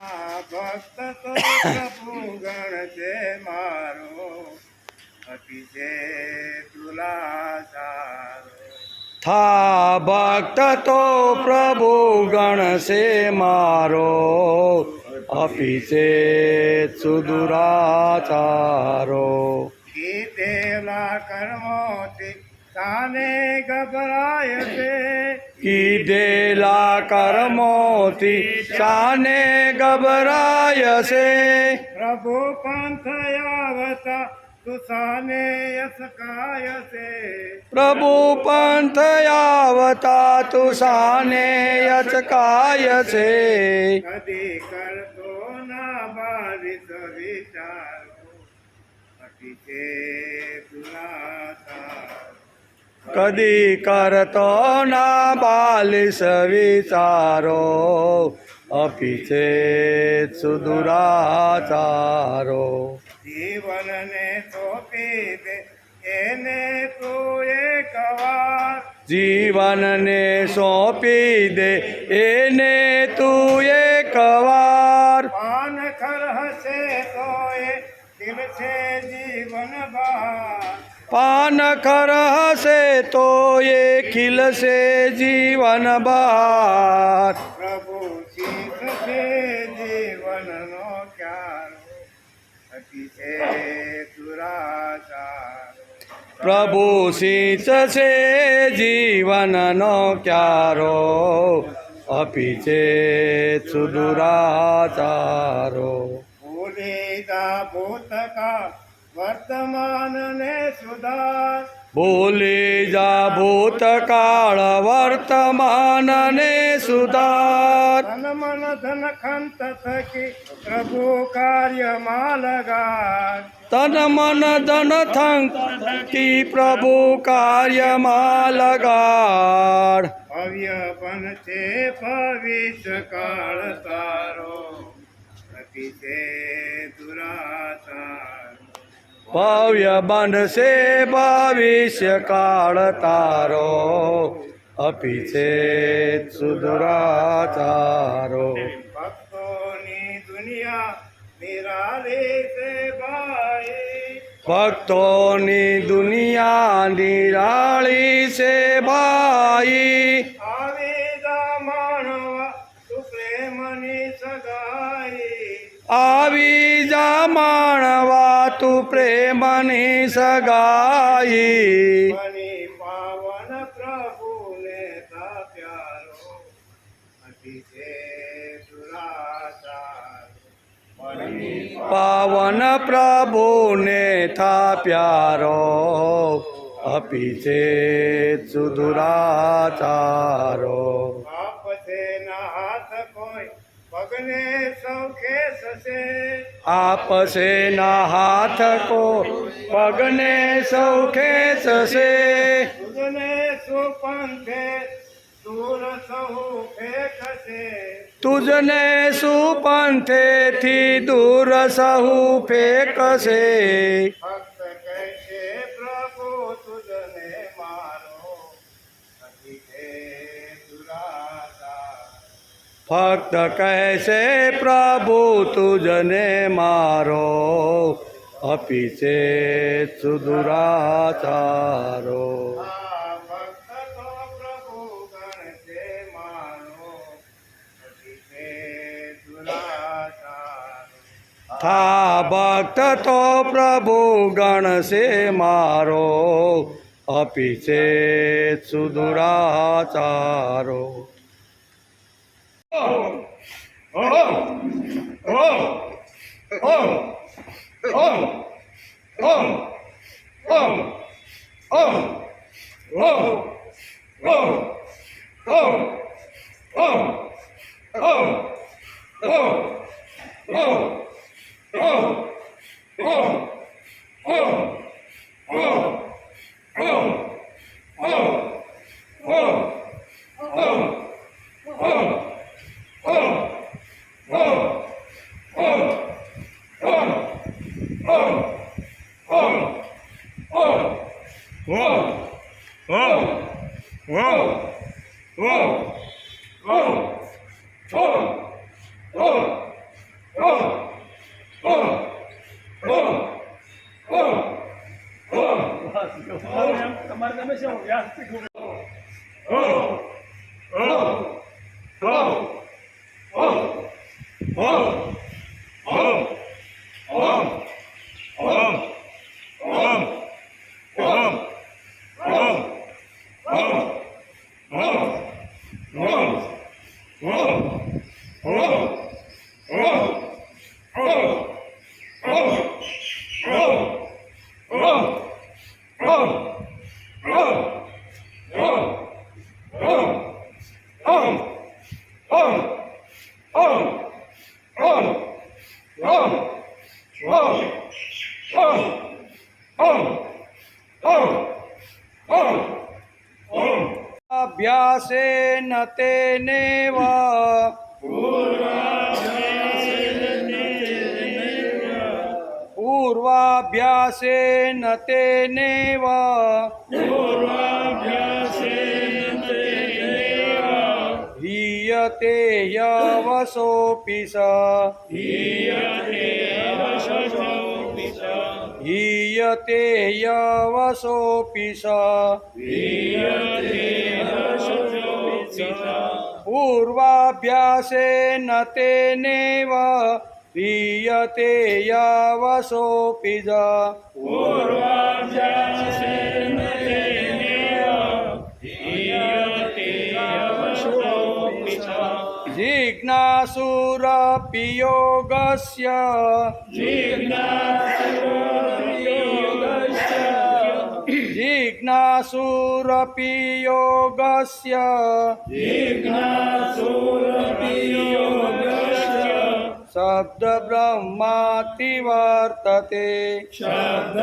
ભક્ત તો પ્રભુ ગણ છે મારો, અતિશય તુલાસારો. થા ભક્ત તો પ્રભુ ગણ છે મારો, અપિચેત સુદુરાચારો. કીધેલા કર્મોથી તાને ગભરાય છે, કીધેલા કર્મોથી શાને ગભરાય છે. પ્રભુ પંથ આવતા તુસાને યસકાય છે. પ્રભુ પંથ આવતા તું શાને યચકાય છે. કદી કરતો ના બારિશ વિચારો, અતિશય તુલાસારો. કદી કરતો ના બાલિશ વિચારો, અપિચેત સુદુરાચારો. જીવનને સોંપી દે એને તું એકવાર, જીવનને સોંપી દે એને તું એકવાર. પાન ખર હશે તો એ દિલ છે જીવન બહાર. પાનખર હશે તો એ ખીલશે જીવન બહાર. પ્રભુ શીખ છે જીવનનો ક્યારો, અતિશય દુરાચારો. પ્રભુ સિંચ છે જીવનનો ક્યારો, અપિચેત સુદુરાચારો. ભૂલી જા ભૂતકાળ વર્તમાન ને સુધાર, ભૂલી જા ભૂતકાળ વર્તમાન ને સુધાર. તન મન ધન ખંત થકી પ્રભુ કાર્યમાં લગાડ. તન મન ધન થકી પ્રભુ કાર્યમાં લગાડ. ભવ્ય બનશે ભવિષ્ય કાળ તારો, અતિશય દુરાચાર. ભવ્ય બનશે ભવિષ્ય કાળ તારો, અપિચેત સુદુરાચારો. ભક્તોની દુનિયા નિરાલી છે ભાઈ, ભક્તોની દુનિયા નિરાળી છે ભાઈ. આવી જા માણવા તું પ્રેમની સગાઈ. આવી જા માણવા તું પ્રેમની સગાઈ. બની પાવન પ્રભુને તા પ્યારો, અતિશય દુરાચાર. પાવન પ્રભુને થા પ્યારો, અપિચેત સુદુરાચારો. પાપ છે ના હાથ કોઈ પગને સૌખે સશે, આપશે ના હાથ કો પગને સૌખે થશે. તુજને સુપંથે દૂર સહુ ફેંકશે. તુજને સુપંથેથી દૂર સહુ ફેંકશે. ભક્ત કહેશે પ્રભુ તુજને મારો, અતિશય દુરાચાર. ભક્ત કહેશે પ્રભુ તુજને મારો, અપિચેત સુદુરાચારો. આ ભક્ત તો પ્રભુ ગણ છે મારો, અતિશય દુરાચાર. થા ભક્ત તો પ્રભુ ગણ છે મારો, અપિચેત સુદુરાચારો. તમારે તમે શું વ્યાસપીઠ અભ્યાસેન તેનેવ પૂર્વાભ્યાસેન તેનેવ હીયતે યવસોऽપि સ હીયતે યવસોऽપि સ પૂર્વાભ્યાસેન તેનેવ હીયતે યવસોऽપि સ जिज्ञासुरपि योगस्य जिज्ञासुरपि योगस्य शब्द ब्रह्माति वर्तते शब्द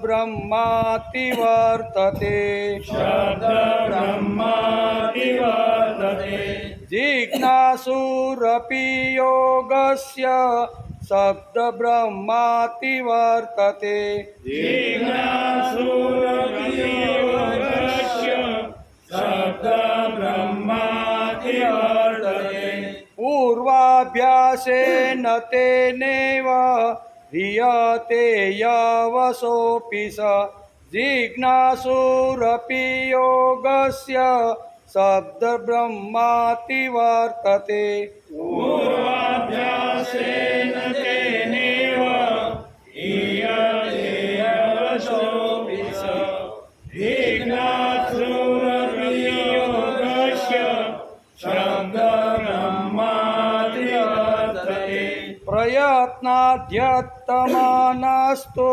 ब्रह्माति वर्तते जिज्ञासुरपि योगस्य शब्द ब्रह्माति वर्तते पूर्वाभ्यासेन तेनेव ह्रियते यवसोऽपि स जिज्ञासुरपि योगस्य शब्द ब्रह्माति वर्तते प्रयत्नाद्यत्तमानस्तु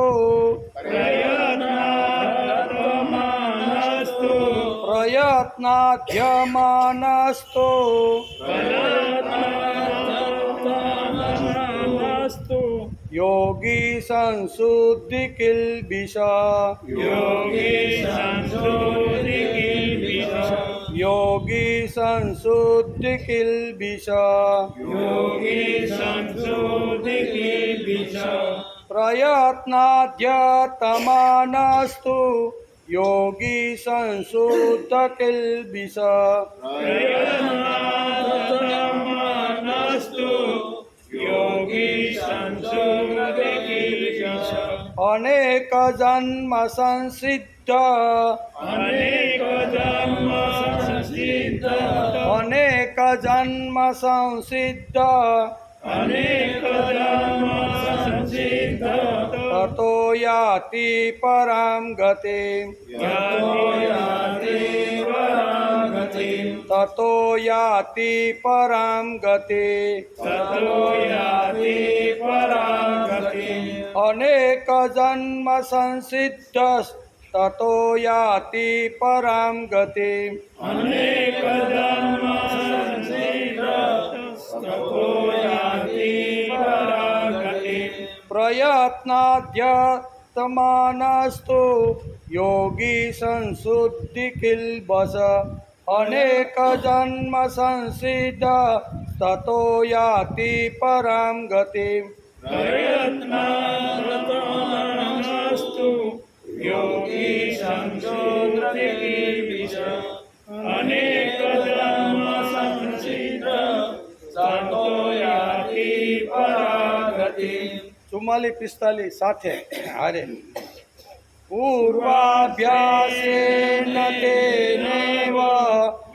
प्रयत्नाद्यमानस्तु योगी संशुद्धि किल्बिषा योगी संशुद्धि किल्बिषा प्रयत्नाद्यतमानस्तु योगी संशुद्ध किल्बिषा अनेक जन्म संसिद्ध अनेक जन्म संसिद्ध ततो याति परां गतिम् ततो याति परां गतिम् अनेक जन्म संसिद्ध ततो याति परां गतिम् प्रयत्नाद्यतमानस्तु योगी संशुद्धि किल्बष अनेक जन्म संसिद्ध ततो याति परां गतिम् योगी संशोधि अनेक जन्म संसिद्ध 44-45 સાથે હારે પૂર્વાભ્યાસેન તેનેવ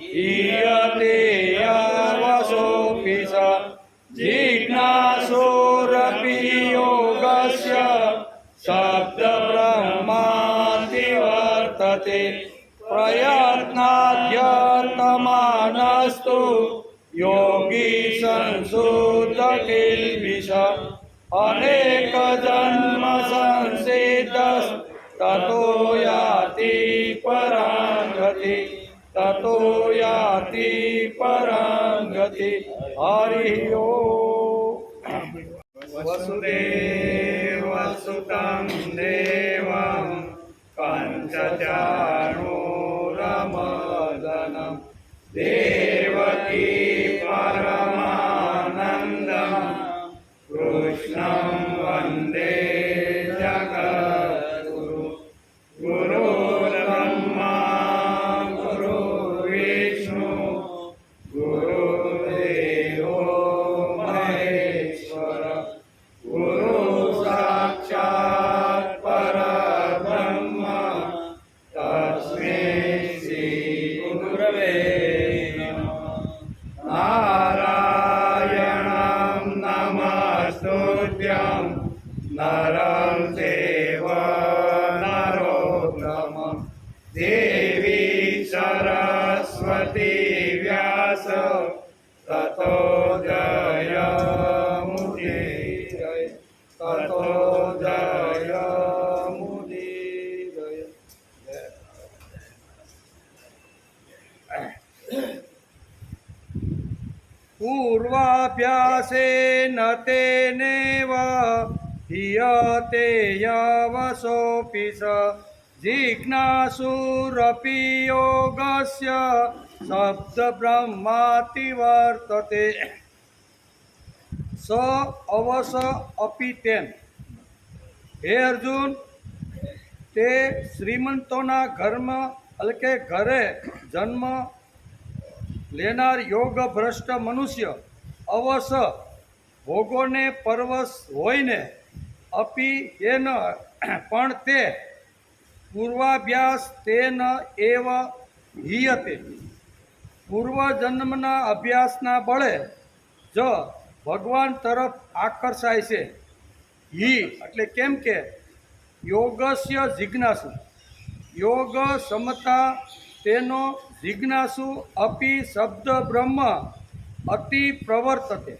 હીયતે યવસોऽપि સ જિજ્ઞાસુરપી યોગસ્ય શબ્દબ્રહ્માતિ વર્તતે પ્રયત્નાધ્યર્તમાનસ્તુ યોગી સંશુદ્ધ કિલ્બિષ અનેક જન્મ સંસિદ્ધ તતો યાતિ પરાંગતિ તતો યાતિ પરાંગતિ હરિ ઓમ વસુદેવ સુતં દેવં કંચચાણૂરમદનં દેવકી પરમાનંદં કૃષ્ણં વંદે જગદ્ગુરુ ગુરુર્બ્રહ્મા ગુરુર્વિષ્ણુ ગુરુદેવો મહેશ્વર ગુરુ સાક્ષાત પરબ્રહ્મ તસ્મૈ શ્રી ગુરવે નમઃ નારાયણં નમસ્તુભ્યં નરં ચૈવ નરોત્તમં દેવી સરસ્વતી વ્યાસ તતો જયમુદીરય તતો જયમુદીરય. પૂર્વાભ્યાસેન તેનેવ હીયતે યવસોऽપि સ જિજ્ઞાસુરપી યોગસ્ય શબ્દબ્રહ્માતિ વર્તતે સ અવસ અપી તેન. હે અર્જુન, તે શ્રીમંતોના ઘરમાં એટલે કે ઘરે જન્મ લેનાર યોગ ભ્રષ્ટ મનુષ્ય અવસ ભોગોને પરવશ હોઈને અપી એન પણ તે પૂર્વાભ્યાસ તેન એવ હીયતે પૂર્વજન્મના અભ્યાસના બળે જ ભગવાન તરફ આકર્ષાય છે. હિ એટલે કેમ કે યોગસ્ય જિજ્ઞાસુ યોગ સમતા તેનો જિજ્ઞાસુ અપી શબ્દ બ્રહ્મ અતિ પ્રવર્તતે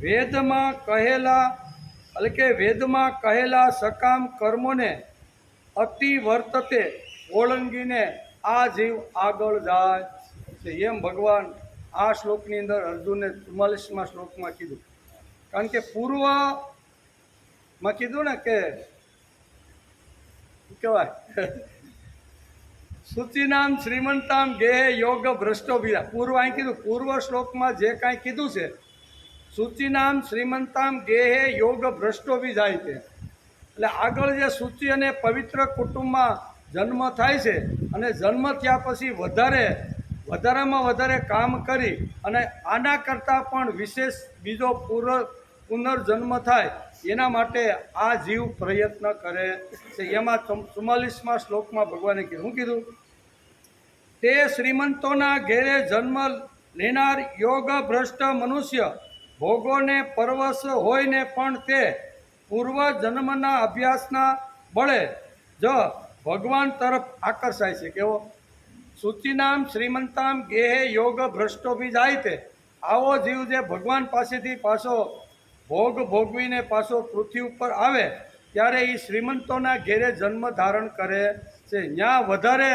વેદમાં કહેલા એટલે કે વેદમાં કહેલા સકામ કર્મોને અતિ વર્તતે ઓળંગીને આ જીવ આગળ જાય છે. એમ ભગવાન આ શ્લોકની અંદર અર્જુને 44મા શ્લોકમાં કીધું. કારણ કે પૂર્વમાં કીધું ને કે શું કહેવાય સૂચિનામ શ્રીમંતામ ગેહે યોગ ભ્રષ્ટો બીજા. પૂર્વ અહીં કીધું પૂર્વ શ્લોકમાં જે કાંઈ કીધું છે સૂચિનામ શ્રીમંતામ ગેહે યોગ ભ્રષ્ટો બી જાય છે. એટલે આગળ જે સૂચિ અને પવિત્ર કુટુંબમાં જન્મ થાય છે અને જન્મ થયા પછી વધારેમાં વધારે કામ કરી અને આના કરતાં પણ વિશેષ બીજો પુનર્જન્મ થાય એના માટે આ જીવ પ્રયત્ન કરે છે. એમાં 44મા શ્લોકમાં ભગવાને કીધું શું કીધું? તે શ્રીમંતોના ઘેરે જન્મ લેનાર યોગ ભ્રષ્ટ મનુષ્ય ભોગોને પરવશ હોઈને પણ તે પૂર્વજન્મના અભ્યાસના બળે જ ભગવાન તરફ આકર્ષાય છે. કેવો? સૂચિનામ શ્રીમંતામ ગેહે યોગ ભ્રષ્ટો બી જાય તે. આવો જીવ જે ભગવાન પાસેથી પાછો ભોગ ભોગવીને પાછો પૃથ્વી ઉપર આવે ત્યારે એ શ્રીમંતોના ઘેરે જન્મ ધારણ કરે છે. ત્યાં વધારે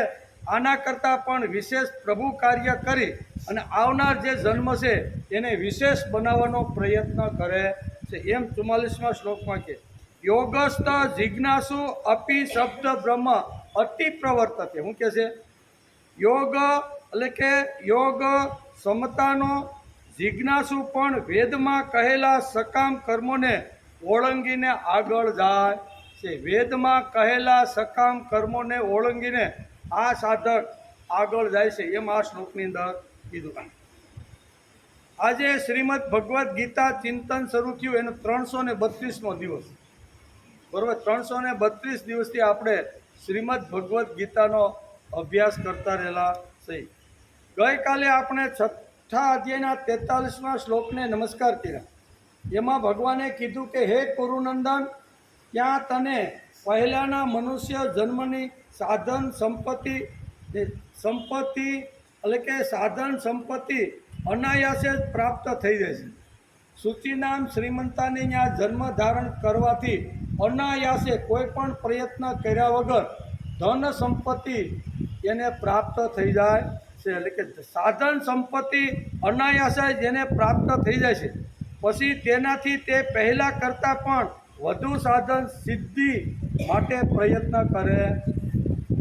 આના કરતાં પણ વિશેષ પ્રભુ કાર્ય કરી અને આવનાર જે જન્મ છે એને વિશેષ બનાવવાનો પ્રયત્ન કરે છે. એમ 44મા શ્લોકમાં કે યોગસ્થ જિજ્ઞાસુ અપી શબ્દ બ્રહ્મ અતિ પ્રવર્તતે. શું કહે છે? યોગ એટલે કે યોગ સમતાનો જિજ્ઞાસુ પણ વેદમાં કહેલા સકામ કર્મોને ઓળંગીને આગળ જાય છે. વેદમાં કહેલા સકામ કર્મોને ઓળંગીને આ સાધક આગળ જાય છે. એમ આ શ્લોકની અંદર કીધું. આજે શ્રીમદ ભગવદ્ ગીતા ચિંતન શરૂ થયું એનો 332મો દિવસ. બરાબર. 332 દિવસથી આપણે શ્રીમદ ભગવદ્ ગીતાનો અભ્યાસ કરતા રહેલા છે. ગઈકાલે આપણે 6થા અધ્યાયના 43મા શ્લોકને નમસ્કાર કર્યા. એમાં ભગવાને કીધું કે હે કુરુનંદન, ત્યાં તને પહેલાંના મનુષ્ય જન્મની સાધન સંપત્તિ એટલે કે સાધન સંપત્તિ અનાયાસે જ પ્રાપ્ત થઈ જાય છે. સૂચિનામ શ્રીમંતાની ત્યાં જન્મ ધારણ કરવાથી અનાયાસે કોઈ પણ પ્રયત્ન કર્યા વગર ધન સંપત્તિ એને પ્રાપ્ત થઈ જાય છે. એટલે કે સાધન સંપત્તિ અનાયાસે જેને પ્રાપ્ત થઈ જાય છે, પછી તેનાથી તે પહેલાં કરતાં પણ વધુ સાધન સિદ્ધિ માટે પ્રયત્ન કરે.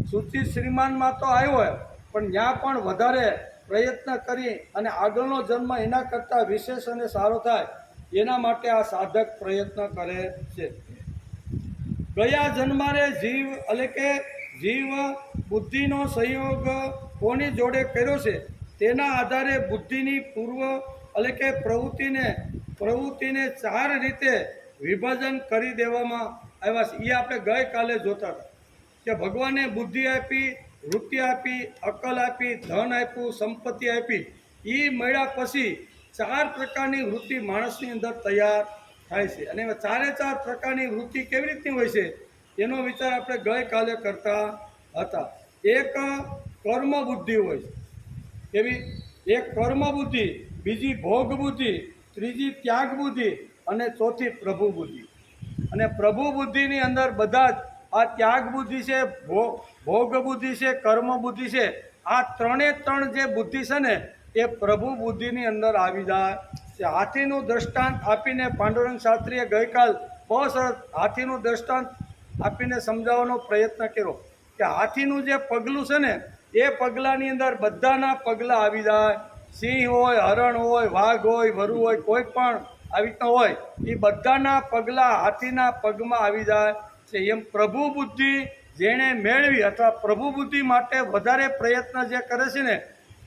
સૂચિ શ્રીમાનમાં તો આવ્યો હોય, પણ ત્યાં પણ વધારે પ્રયત્ન કરી અને આગળનો જન્મ એના કરતાં વિશેષ અને સારો થાય એના માટે આ સાધક પ્રયત્ન કરે છે. ગયા જન્મારે જીવ એટલે કે જીવ બુદ્ધિનો સંયોગ કોની જોડે કર્યો છે તેના આધારે બુદ્ધિની પૂર્વ એટલે કે પ્રવૃત્તિને 4 રીતે વિભાજન કરી દેવામાં આવ્યા છે. એ આપણે ગઈકાલે જોતા હતા કે ભગવાને બુદ્ધિ આપી, વૃત્તિ આપી, અક્કલ આપી, ધન આપ્યું, સંપત્તિ આપી. એ મળ્યા પછી 4 પ્રકારની વૃત્તિ માણસની અંદર તૈયાર થાય છે. અને એમાં 4 પ્રકારની વૃત્તિ કેવી રીતની હોય છે એનો વિચાર આપણે ગઈકાલે કરતા હતા. એક કર્મ બુદ્ધિ હોય છે. એવી એક કર્મ બુદ્ધિ, બીજી ભોગ બુદ્ધિ, ત્રીજી ત્યાગ બુદ્ધિ અને ચોથી પ્રભુ બુદ્ધિ. અને પ્રભુ બુદ્ધિની અંદર બધા જ આ ત્યાગ બુદ્ધિ છે, ભોગ બુદ્ધિ છે, કર્મ બુદ્ધિ છે, આ 3 જે બુદ્ધિ છે ને એ પ્રભુ બુદ્ધિની અંદર આવી જાય છે. હાથીનું દ્રષ્ટાંત આપીને પાંડુરંગ શાસ્ત્રીએ ગઈકાલ બહુ સરસ હાથીનું દ્રષ્ટાંત આપીને સમજાવવાનો પ્રયત્ન કર્યો કે હાથીનું જે પગલું છે ને એ પગલાંની અંદર બધાના પગલાં આવી જાય. સિંહ હોય, હરણ હોય, વાઘ હોય, વરુ હોય, કોઈ પણ આવી રીતના હોય એ બધાના પગલાં હાથીના પગમાં આવી જાય છે. એમ પ્રભુ બુદ્ધિ જેણે મેળવી અથવા પ્રભુ બુદ્ધિ માટે વધારે પ્રયત્ન જે કરે છે ને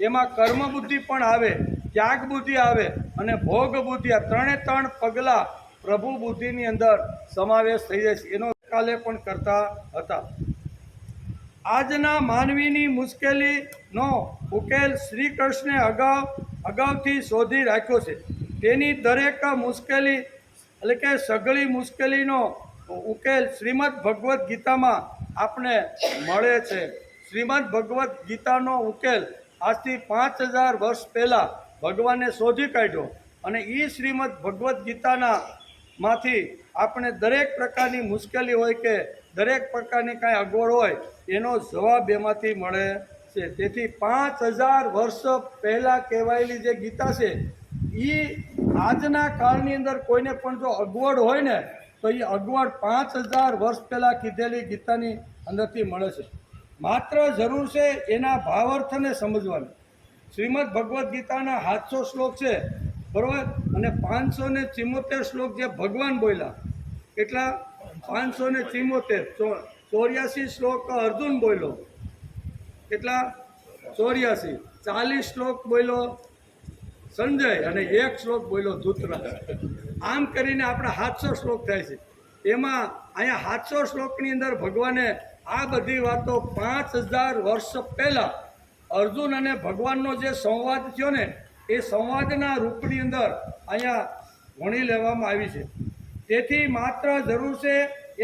એમાં કર્મ બુદ્ધિ પણ આવે, ત્યાગ બુદ્ધિ આવે અને ભોગ બુદ્ધિ. આ 3 પગલાં પ્રભુ બુદ્ધિની અંદર સમાવેશ થઈ જાય છે. એનો કાલે પણ કરતા હતા. આજના માનવીની મુશ્કેલીનો ઉકેલ શ્રી કૃષ્ણે અગાઉથી શોધી રાખ્યો છે. તેની દરેક મુશ્કેલી એટલે કે સઘળી મુશ્કેલીનો ઉકેલ શ્રીમદ ભગવદ્ ગીતામાં આપણે મળે છે. શ્રીમદ ભગવદ્ ગીતાનો ઉકેલ આજથી 5000 વર્ષ પહેલાં ભગવાને શોધી કાઢ્યો અને એ શ્રીમદ ભગવદ્ ગીતામાંથી આપણે દરેક પ્રકારની મુશ્કેલી હોય કે દરેક પ્રકારની કાંઈ અગવડ હોય એનો જવાબ એમાંથી મળે છે. તેથી 5000 વર્ષ પહેલાં કહેવાયેલી જે ગીતા છે એ આજના કાળની અંદર કોઈને પણ જો અગવડ હોય ને તો એ અગવડ 5000 વર્ષ પહેલાં કીધેલી ગીતાની અંદરથી મળે છે. માત્ર જરૂર છે એના ભાવાર્થને સમજવાની. શ્રીમદ ભગવદ્ ગીતાના 700 શ્લોક છે, બરાબર, અને 574 શ્લોક જે ભગવાન બોલ્યા. કેટલા? 574. 84 શ્લોક અર્જુન બોલ્યો. કેટલા? 84. 40 શ્લોક બોલ્યો સંજય અને 1 શ્લોક બોલ્યો ધૃતરાષ્ટ્ર. આમ કરીને આપણા 700 શ્લોક થાય છે. એમાં અહીંયા 700 શ્લોકની અંદર ભગવાને આ બધી વાતો 5000 વર્ષ પહેલાં અર્જુન અને ભગવાનનો જે સંવાદ થયો ને એ સંવાદના રૂપની અંદર અહીંયા વણી લેવામાં આવી છે. તેથી માત્ર જરૂર છે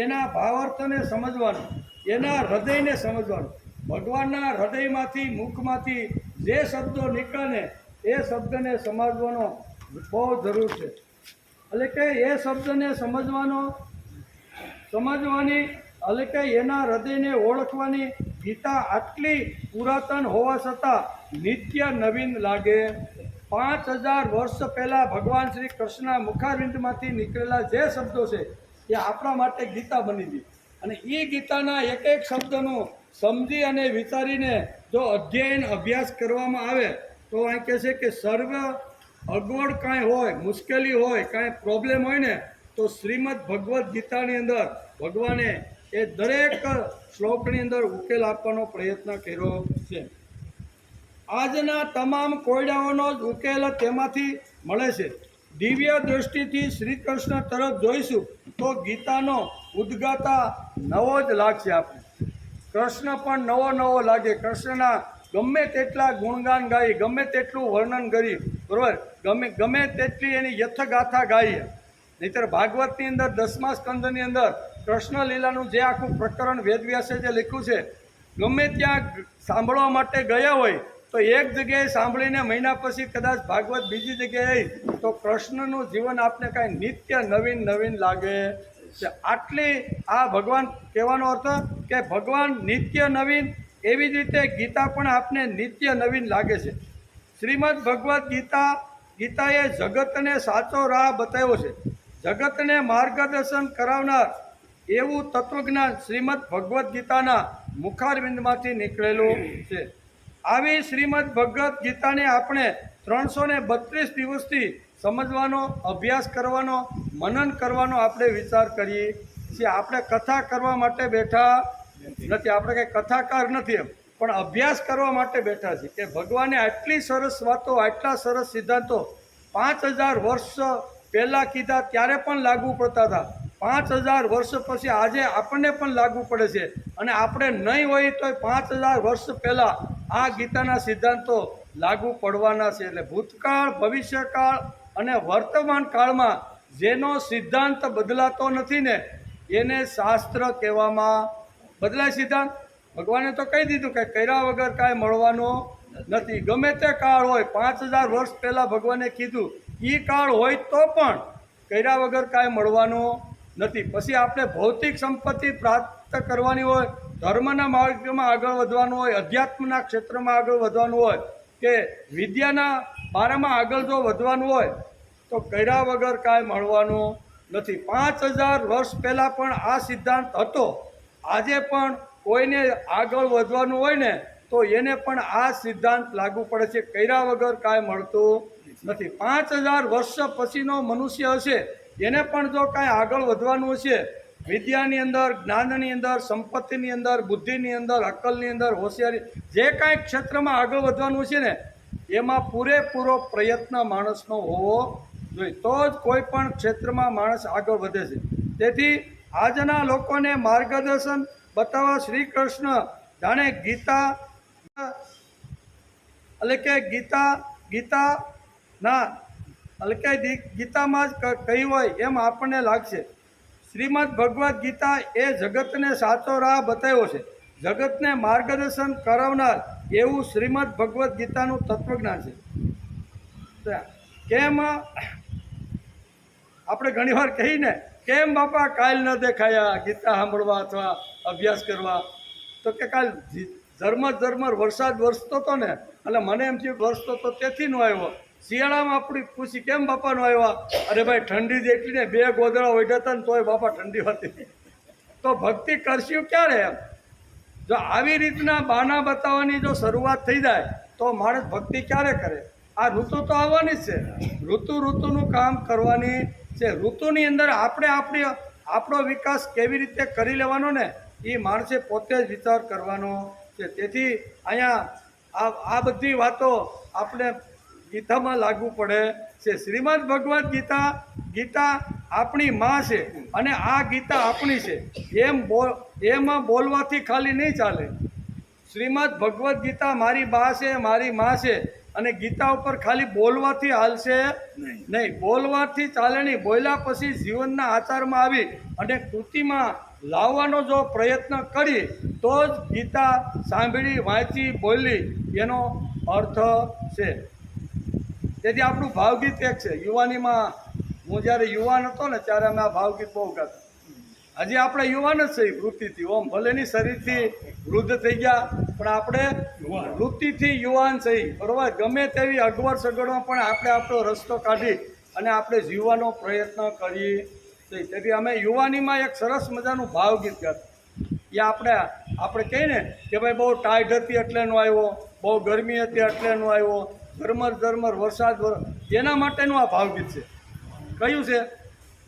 એના ભાવાર્થને સમજવાનું, એના હૃદયને સમજવાનું. ભગવાનના હૃદયમાંથી મુખમાંથી જે શબ્દો નીકળે એ શબ્દને સમજવાનો બહુ જરૂર છે. એટલે કે એ શબ્દને સમજવાની એટલે કે એના હૃદયને ઓળખવાની ગીતા આટલી પુરાતન હોવા છતાં નિત્ય નવીન લાગે. 5000 વર્ષ પહેલાં ભગવાન શ્રી કૃષ્ણના મુખારવિંદમાંથી નીકળેલા જે શબ્દો છે એ આપણા માટે ગીતા બની ગઈ. અને એ ગીતાના એક શબ્દનું સમજી અને વિચારીને જો અધ્યયન અભ્યાસ કરવામાં આવે તો અહીં કહે છે કે સર્વ અગવડ કાંઈ હોય, મુશ્કેલી હોય, કાંઈ પ્રોબ્લેમ હોય ને તો શ્રીમદ ભગવદ્ ગીતાની અંદર ભગવાને એ દરેક શ્લોકની અંદર ઉકેલ આપવાનો પ્રયત્ન કર્યો છે. આજના તમામ કોયડાઓનો જ ઉકેલ તેમાંથી મળે છે. દિવ્ય દૃષ્ટિથી શ્રી કૃષ્ણ તરફ જોઈશું તો ગીતાનો ઉદ્ગાતા નવો જ લાગશે આપણે. કૃષ્ણ પણ નવો નવો લાગે. કૃષ્ણના ગમે તેટલા ગુણગાન ગાઈ, ગમે તેટલું વર્ણન કરી, બરાબર, ગમે તેટલી એની યથગાથા ગાઈએ. નહીંતર ભાગવતની અંદર 10મા સ્કંદની અંદર કૃષ્ણ લીલાનું જે આખું પ્રકરણ વેદવ્યાસે જે લખ્યું છે, ગમે ત્યાં સાંભળવા માટે ગયા હોય તો એક જગ્યાએ સાંભળીને મહિના પછી કદાચ ભાગવત બીજી જગ્યાએ તો કૃષ્ણનું જીવન આપને કાંઈ નિત્ય નવીન નવીન લાગે છે. આટલી આ ભગવાન કહેવાનો અર્થ કે ભગવાન નિત્ય નવીન, એવી જ રીતે ગીતા પણ આપને નિત્ય નવીન લાગે છે. શ્રીમદ ભગવદ્ ગીતાએ જગતને સાચો રાહ બતાવ્યો છે. જગતને માર્ગદર્શન કરાવનાર એવું તત્વજ્ઞાન શ્રીમદ ભગવદ્ ગીતાના મુખારવિંદમાંથી નીકળેલું છે. આવી શ્રીમદ ભગવદ્ ગીતાને આપણે 332 દિવસથી સમજવાનો, અભ્યાસ કરવાનો, મનન કરવાનો આપણે વિચાર કરીએ છીએ. આપણે કથા કરવા માટે બેઠા નથી, આપણે કંઈ કથાકાર નથી એમ, પણ અભ્યાસ કરવા માટે બેઠા છીએ કે ભગવાને આટલી સરસ વાતો, આટલા સરસ સિદ્ધાંતો 5000 વર્ષ પહેલાં કીધા ત્યારે પણ લાગુ પડતા હતા. 5000 વર્ષ પછી આજે આપણને પણ લાગુ પડે છે. અને આપણે નહીં હોય તો 5000 વર્ષ પહેલાં આ ગીતાના સિદ્ધાંતો લાગુ પડવાના છે. એટલે ભૂતકાળ, ભવિષ્યકાળ અને વર્તમાન કાળમાં જેનો સિદ્ધાંત બદલાતો નથી ને એને શાસ્ત્ર કહેવામાં. બદલાય સિદ્ધાંત? ભગવાને તો કહી દીધું કે કર્યા વગર કાંઈ મળવાનું નથી. ગમે તે કાળ હોય, 5000 વર્ષ પહેલાં ભગવાને કીધું, એ કાળ હોય તો પણ કર્યા વગર કાંઈ મળવાનું નથી. પછી આપણે ભૌતિક સંપત્તિ પ્રાપ્ત કરવાની હોય, ધર્મના માર્ગમાં આગળ વધવાનું હોય, અધ્યાત્મના ક્ષેત્રમાં આગળ વધવાનું હોય કે વિદ્યાના બારામાં આગળ જો વધવાનું હોય તો કર્યા વગર કાંઈ મળવાનું નથી. 5000 વર્ષ પહેલાં પણ આ સિદ્ધાંત હતો. આજે પણ કોઈને આગળ વધવાનું હોય ને તો એને પણ આ સિદ્ધાંત લાગુ પડે છે. કર્યા વગર કાંઈ મળતું નથી. 5000 વર્ષ પછીનો મનુષ્ય હશે એને પણ જો કાંઈ આગળ વધવાનું હશે, વિદ્યાની અંદર, જ્ઞાનની અંદર, સંપત્તિની અંદર, બુદ્ધિની અંદર, અક્કલની અંદર, હોશિયારી, જે કાંઈ ક્ષેત્રમાં આગળ વધવાનું છે ને એમાં પૂરેપૂરો પ્રયત્ન માણસનો હોવો જોઈએ. તો જ કોઈ પણ ક્ષેત્રમાં માણસ આગળ વધે છે. તેથી આજના લોકોને માર્ગદર્શન બતાવવા શ્રી કૃષ્ણ જાણે ગીતા એટલે કે ગીતામાં જ કહ્યું હોય એમ આપણને લાગશે. શ્રીમદ ભગવદ્ ગીતા એ જગતને સાચો રાહ બતાવ્યો છે. જગતને માર્ગદર્શન કરાવનાર એવું શ્રીમદ ભગવદ્ ગીતાનું તત્વજ્ઞાન છે. કેમ આપણે ઘણીવાર કહીને, કેમ બાપા કાલ ન દેખાયા ગીતા સાંભળવા અથવા અભ્યાસ કરવા? તો કે કાલ ઝરમર વરસાદ વરસતો હતો ને, એટલે મને એમ થયું વરસતો તો તેથી નો આવ્યો. શિયાળામાં આપણી પૂછી કેમ બાપા નો આવ્યા? અરે ભાઈ ઠંડી જેટલી ને 2 ગોદડા ઓઢ્યા હતા ને તોય બાપા ઠંડી હતી. તો ભક્તિ કરશું ક્યારે એમ? જો આવી રીતના બાના બતાવવાની જો શરૂઆત થઈ જાય તો માણસ ભક્તિ ક્યારે કરે? આ ઋતુ તો આવવાની જ છે. ઋતુનું કામ કરવાની છે. ઋતુની અંદર આપણો વિકાસ કેવી રીતે કરી લેવાનો ને એ માણસે પોતે જ વિચાર કરવાનો છે. તેથી અહીંયા આ બધી વાતો આપણે ગીતામાં લાગુ પડે છે. શ્રીમદ ભગવદ્ ગીતા આપણી માં છે અને આ ગીતા આપણી છે એમાં બોલવાથી ખાલી નહીં ચાલે. શ્રીમદ ભગવદ્ ગીતા મારી બા છે, મારી માં છે અને ગીતા ઉપર ખાલી બોલવાથી હાલશે નહીં. બોલવાથી ચાલે નહીં. બોલ્યા પછી જીવનના આચારમાં આવી અને કૃતિમાં લાવવાનો જો પ્રયત્ન કરી તો જ ગીતા સાંભળી, વાંચી, બોલી એનો અર્થ છે. તેથી આપણું ભાવગીત એક છે. યુવાનીમાં હું જ્યારે યુવાન હતો ને ત્યારે અમે આ ભાવગીત બહુ ગાતા. હજી આપણે યુવાન જ છીએ વૃત્તિથી. ઓમ ભલેની શરીરથી વૃદ્ધ થઈ ગયા પણ આપણે વૃત્તિથી યુવાન છીએ, બરાબર. ગમે તેવી અગવડ સગવડમાં પણ આપણે આપણો રસ્તો કાઢી અને આપણે જીવવાનો પ્રયત્ન કરીએ છીએ. તેથી અમે યુવાનીમાં એક સરસ મજાનું ભાવગીત ગાતા. એ આપણે કહીએ ને કે ભાઈ બહુ ટાઈટ હતી એટલે નો આવ્યો, બહુ ગરમી હતી એટલે નો આવ્યો, ઝરમર વરસાદ એના માટેનું આ ભાવગીત છે. કયું છે?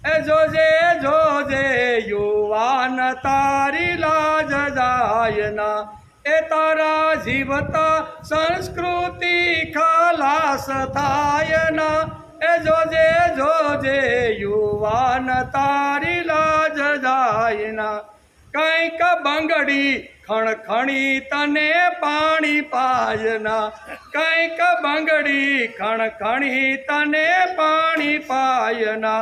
એ જોજે યુવાન તારી લાજ જાય ના, એ તારા જીવતા સંસ્કૃતિ ખલાસ થાય ના, એ જોજે જોજે યુવાન તારી લાજ જાય ના, કંઈક બંગડી ખણખણી તને પાણી પાયના, કંઈક બંગડી ખણખણી તને પાણી પાયના,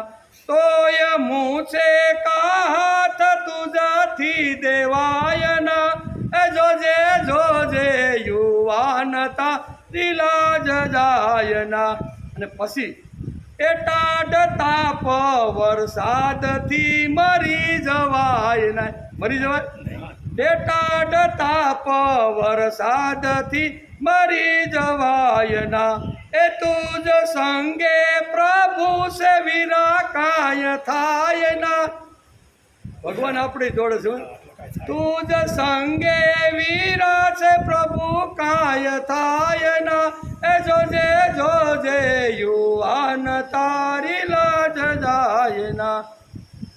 તોય મૂછે કા હાથ તુજાથી દેવાયના, એ જોજે જોજે યુવાન તારી લાજ જાયના. અને પછી એ ટાઢ તાપ વરસાદથી મરી જવાય ના, મરી જવાય, એ ટાઢ તાપ વરસાદથી મરી જવાય ના, એ તુજ સંગે પ્રભુ સે વિરાકાય થાય ના. ભગવાન આપણી જોડે છે. તુજ સંગે વીરા છે પ્રભુ કાય થાય ના, એ જોજે જોજે યુવાન તારી લાજ જાય ના.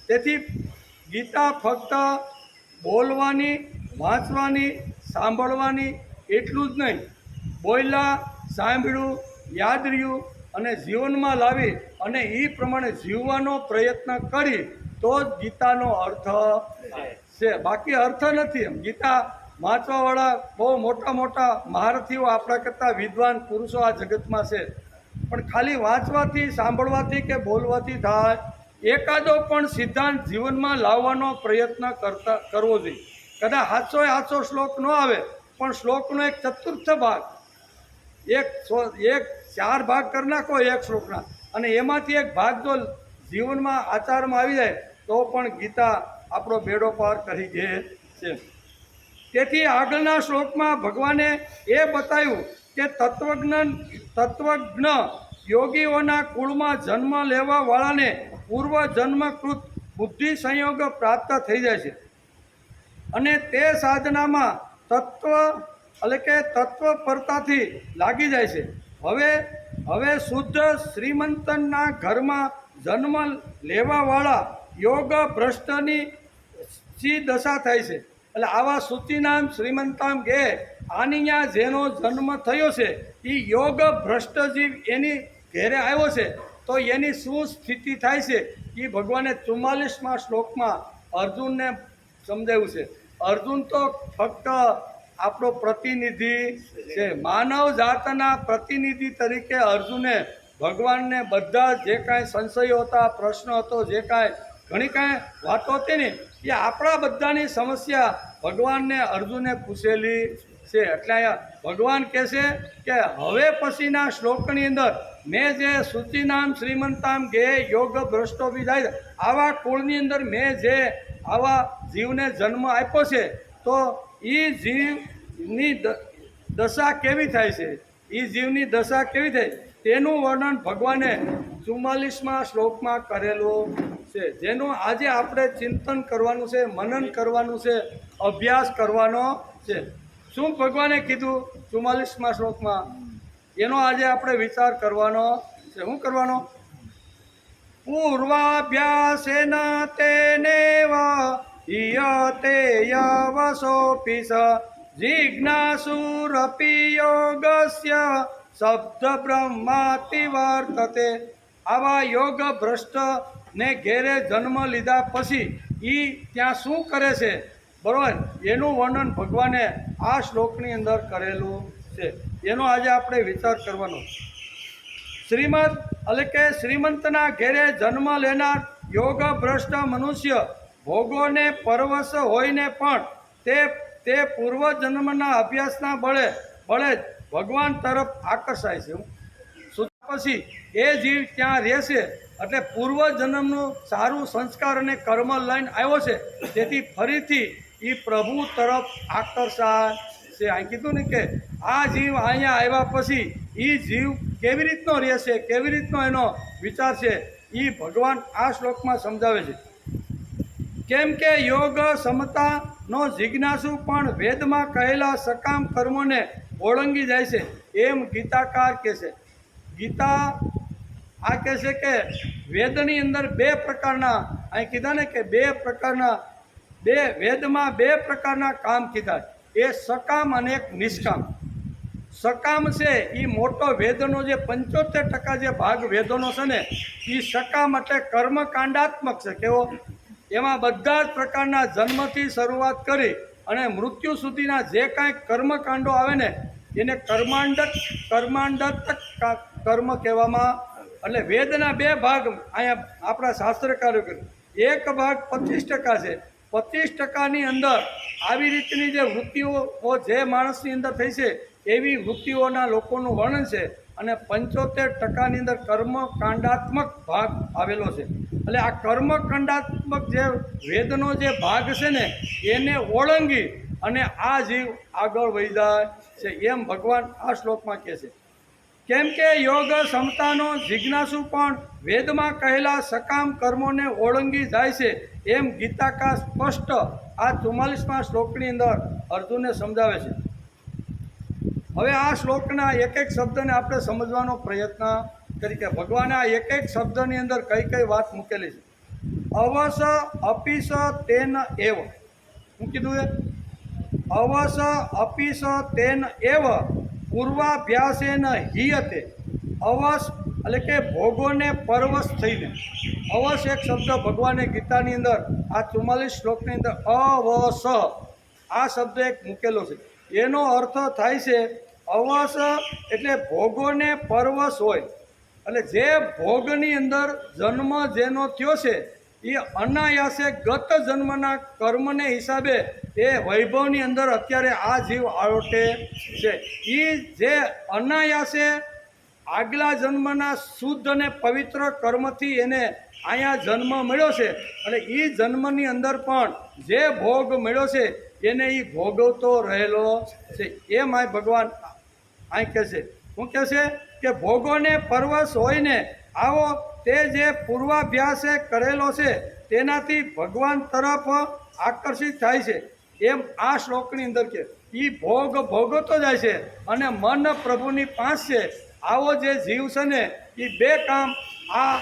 તેથી ગીતા ફક્ત બોલવાની, વાંચવાની, સાંભળવાની એટલું જ નહીં, બોલ્યા, સાંભળ્યું, યાદ રહ્યું અને જીવનમાં લાવી અને એ પ્રમાણે જીવવાનો પ્રયત્ન કરી તો જ ગીતાનો અર્થ છે. બાકી અર્થ નથી. એમ ગીતા વાંચવાવાળા બહુ મોટા મોટા મહારથીઓ આપણા કરતાં વિદ્વાન પુરુષો આ જગતમાં છે, પણ ખાલી વાંચવાથી, સાંભળવાથી કે બોલવાથી થાય? એકાદો પણ સિદ્ધાંત જીવનમાં લાવવાનો પ્રયત્ન કરવો જોઈએ. કદાચ હાચો શ્લોક ન આવે પણ શ્લોકનો એક ચતુર્થ ભાગ, એક 4 ભાગ કરી નાખો એક શ્લોકના, અને એમાંથી એક ભાગ જો જીવનમાં આચારમાં આવી જાય તો પણ ગીતા આપણો બેડો પાર કરી દે છે. તેથી આગળના શ્લોકમાં ભગવાને એ બતાવ્યું કે તત્વજ્ઞ યોગીઓના કુળમાં જન્મ લેવાવાળાને પૂર્વજન્મકૃત બુદ્ધિ સંયોગ પ્રાપ્ત થઈ જાય છે અને તે સાધનામાં તત્વપરતાથી લાગી જાય છે. હવે શુદ્ધ શ્રીમંતના ઘરમાં જન્મ લેવાવાળા યોગ ભ્રષ્ટની સી દશા થાય છે. એટલે આવા સૂચિનામ શ્રીમંતામ ગે આની ત્યાં જેનો જન્મ થયો છે એ યોગ ભ્રષ્ટ જીવ એની ઘેરે આવ્યો છે તો એની શું સ્થિતિ થાય છે એ ભગવાને 44મા શ્લોકમાં અર્જુનને સમજાવ્યું છે. અર્જુન તો ફક્ત આપણો પ્રતિનિધિ છે, માનવ જાતના પ્રતિનિધિ તરીકે અર્જુને ભગવાનને બધા જે કાંઈ સંશયો હતા, પ્રશ્ન હતો, જે કાંઈ ઘણી કાંઈ વાતો હતી ને એ આપણા બધાની સમસ્યા ભગવાનને અર્જુને પૂછેલી છે. એટલે અહીંયા ભગવાન કહે છે કે હવે પછીના શ્લોકની અંદર મેં જે સૂચિનામ શ્રીમંતામ ગે યોગ ભ્રષ્ટો વિજાય આવા કુળની અંદર મેં જે આવા જીવને જન્મ આપ્યો છે તો એ જીવની દશા કેવી થાય છે, એ જીવની દશા કેવી થાય તેનું વર્ણન ભગવાને 44મા શ્લોકમાં કરેલું છે, જેનું આજે આપણે ચિંતન કરવાનું છે, મનન કરવાનું છે, અભ્યાસ કરવાનો છે. શું ભગવાને કીધું 44મા શ્લોકમાં એનો આજે આપણે વિચાર કરવાનો છે. શું કરવાનો? પૂર્વાભ્યાસેન તેનેવ હિયતે યવસોપિ સ જિજ્ઞાસુરપી યોગસ્ય શબ્દ બ્રહ્માતિ વર્તતે. આવા યોગ ભ્રષ્ટને ઘેરે જન્મ લીધા પછી એ ત્યાં શું કરે છે, બરાબર, એનું વર્ણન ભગવાને આ શ્લોકની અંદર કરેલું છે. એનો આજે આપણે વિચાર કરવાનો. શ્રીમદ એટલે કે શ્રીમંતના ઘેરે જન્મ લેનાર યોગ ભ્રષ્ટ મનુષ્ય ભોગોને પરવશ હોઈને પણ તે પૂર્વજન્મના અભ્યાસના બળે જ ભગવાન તરફ આકર્ષાય છે. પછી એ જીવ ત્યાં રહેશે એટલે પૂર્વજન્મનું સારું સંસ્કાર અને કર્મ લઈને આવ્યો છે, તેથી ફરીથી એ પ્રભુ તરફ આકર્ષાય છે. અહીં કીધું ને કે આ જીવ અહીંયા આવ્યા પછી એ જીવ કેવી રીતનો રહેશે, કેવી રીતનો એનો વિચાર છે એ ભગવાન આ શ્લોકમાં સમજાવે છે. કેમ કે યોગ સમતાનો જિજ્ઞાસુ પણ વેદમાં કહેલા સકામ કર્મોને ઓળંગી જાય છે એમ ગીતાકાર કહે છે. ગીતા આ કહે છે કે વેદની અંદર 2 પ્રકારના, અહીં કીધા ને કે 2 પ્રકારના, વેદમાં 2 પ્રકારના કામ કીધા, એ સકામ અને એક નિષ્કામ. સકામ છે એ મોટો વેદનો જે 75% જે ભાગ વેદોનો છે ને એ સકામ એટલે કર્મકાંડાત્મક છે. કેવો? એમાં બધા જ પ્રકારના જન્મથી શરૂઆત કરી અને મૃત્યુ સુધીના જે કાંઈ કર્મકાંડો આવે ને એને કર્માંડત કર્મ કહેવામાં. એટલે વેદના બે ભાગ અહીંયા આપણા શાસ્ત્રકારો કર્યું. એક ભાગ 25% છે. 25%ની અંદર આવી રીતની જે વૃત્તિઓ જે માણસની અંદર થઈ છે એવી વૃત્તિઓના લોકોનું વર્ણન છે. અને 75%ની અંદર કર્મકાંડાત્મક ભાગ આવેલો છે. એટલે આ કર્મકાંડાત્મક જે વેદનો જે ભાગ છે ને એને ઓળંગી અને આ જીવ આગળ વધી જાય છે એમ ભગવાન આ શ્લોકમાં કહે છે. કેમ કે યોગ ક્ષમતાનો જિજ્ઞાસુ પણ વેદમાં કહેલા સકામ કર્મોને ઓળંગી જાય છે એમ ગીતાકા સ્પષ્ટ આ 44મા શ્લોકની અંદર અર્જુનને સમજાવે છે. હવે આ શ્લોકના એક એક શબ્દને આપણે સમજવાનો પ્રયત્ન કરી કે ભગવાને આ એક એક શબ્દની અંદર કઈ કઈ વાત મૂકેલી છે. અવસ અપીસ તેન એવ. શું કીધું એ? અવસ અપીસ તેન એવ પૂર્વાભ્યાસેન હિયતે. અવસ એટલે કે ભોગોને પરવશ થઈને. અવસ એક શબ્દ ભગવાને ગીતાની અંદર આ 44 શ્લોકની અંદર અવસ આ શબ્દ એક મૂકેલો છે. એનો અર્થ થાય છે અવસ એટલે ભોગોને પરવશ હોય. એટલે જે ભોગની અંદર જન્મ જેનો થયો છે એ અનાયાસે ગત જન્મના કર્મને હિસાબે એ વૈભવની અંદર અત્યારે આ જીવ આરોટે છે. એ જે અનાયાસે આગલા જન્મના શુદ્ધ અને પવિત્ર કર્મથી એને અહીંયા જન્મ મળ્યો છે અને એ જન્મની અંદર પણ જે ભોગ મળ્યો છે એને એ ભોગવતો રહેલો છે. એમ આ ભગવાન અહીં કહે છે. શું કહે છે કે ભોગોને પરવશ હોયને આવો તે જે પૂર્વાભ્યાસે કરેલો છે તેનાથી ભગવાન તરફ આકર્ષિત થાય છે એમ આ શ્લોકની અંદર કે એ ભોગ ભોગવતો જાય છે અને મન પ્રભુની પાંચ છે. આવો જે જીવ છે ને એ બે કામ આ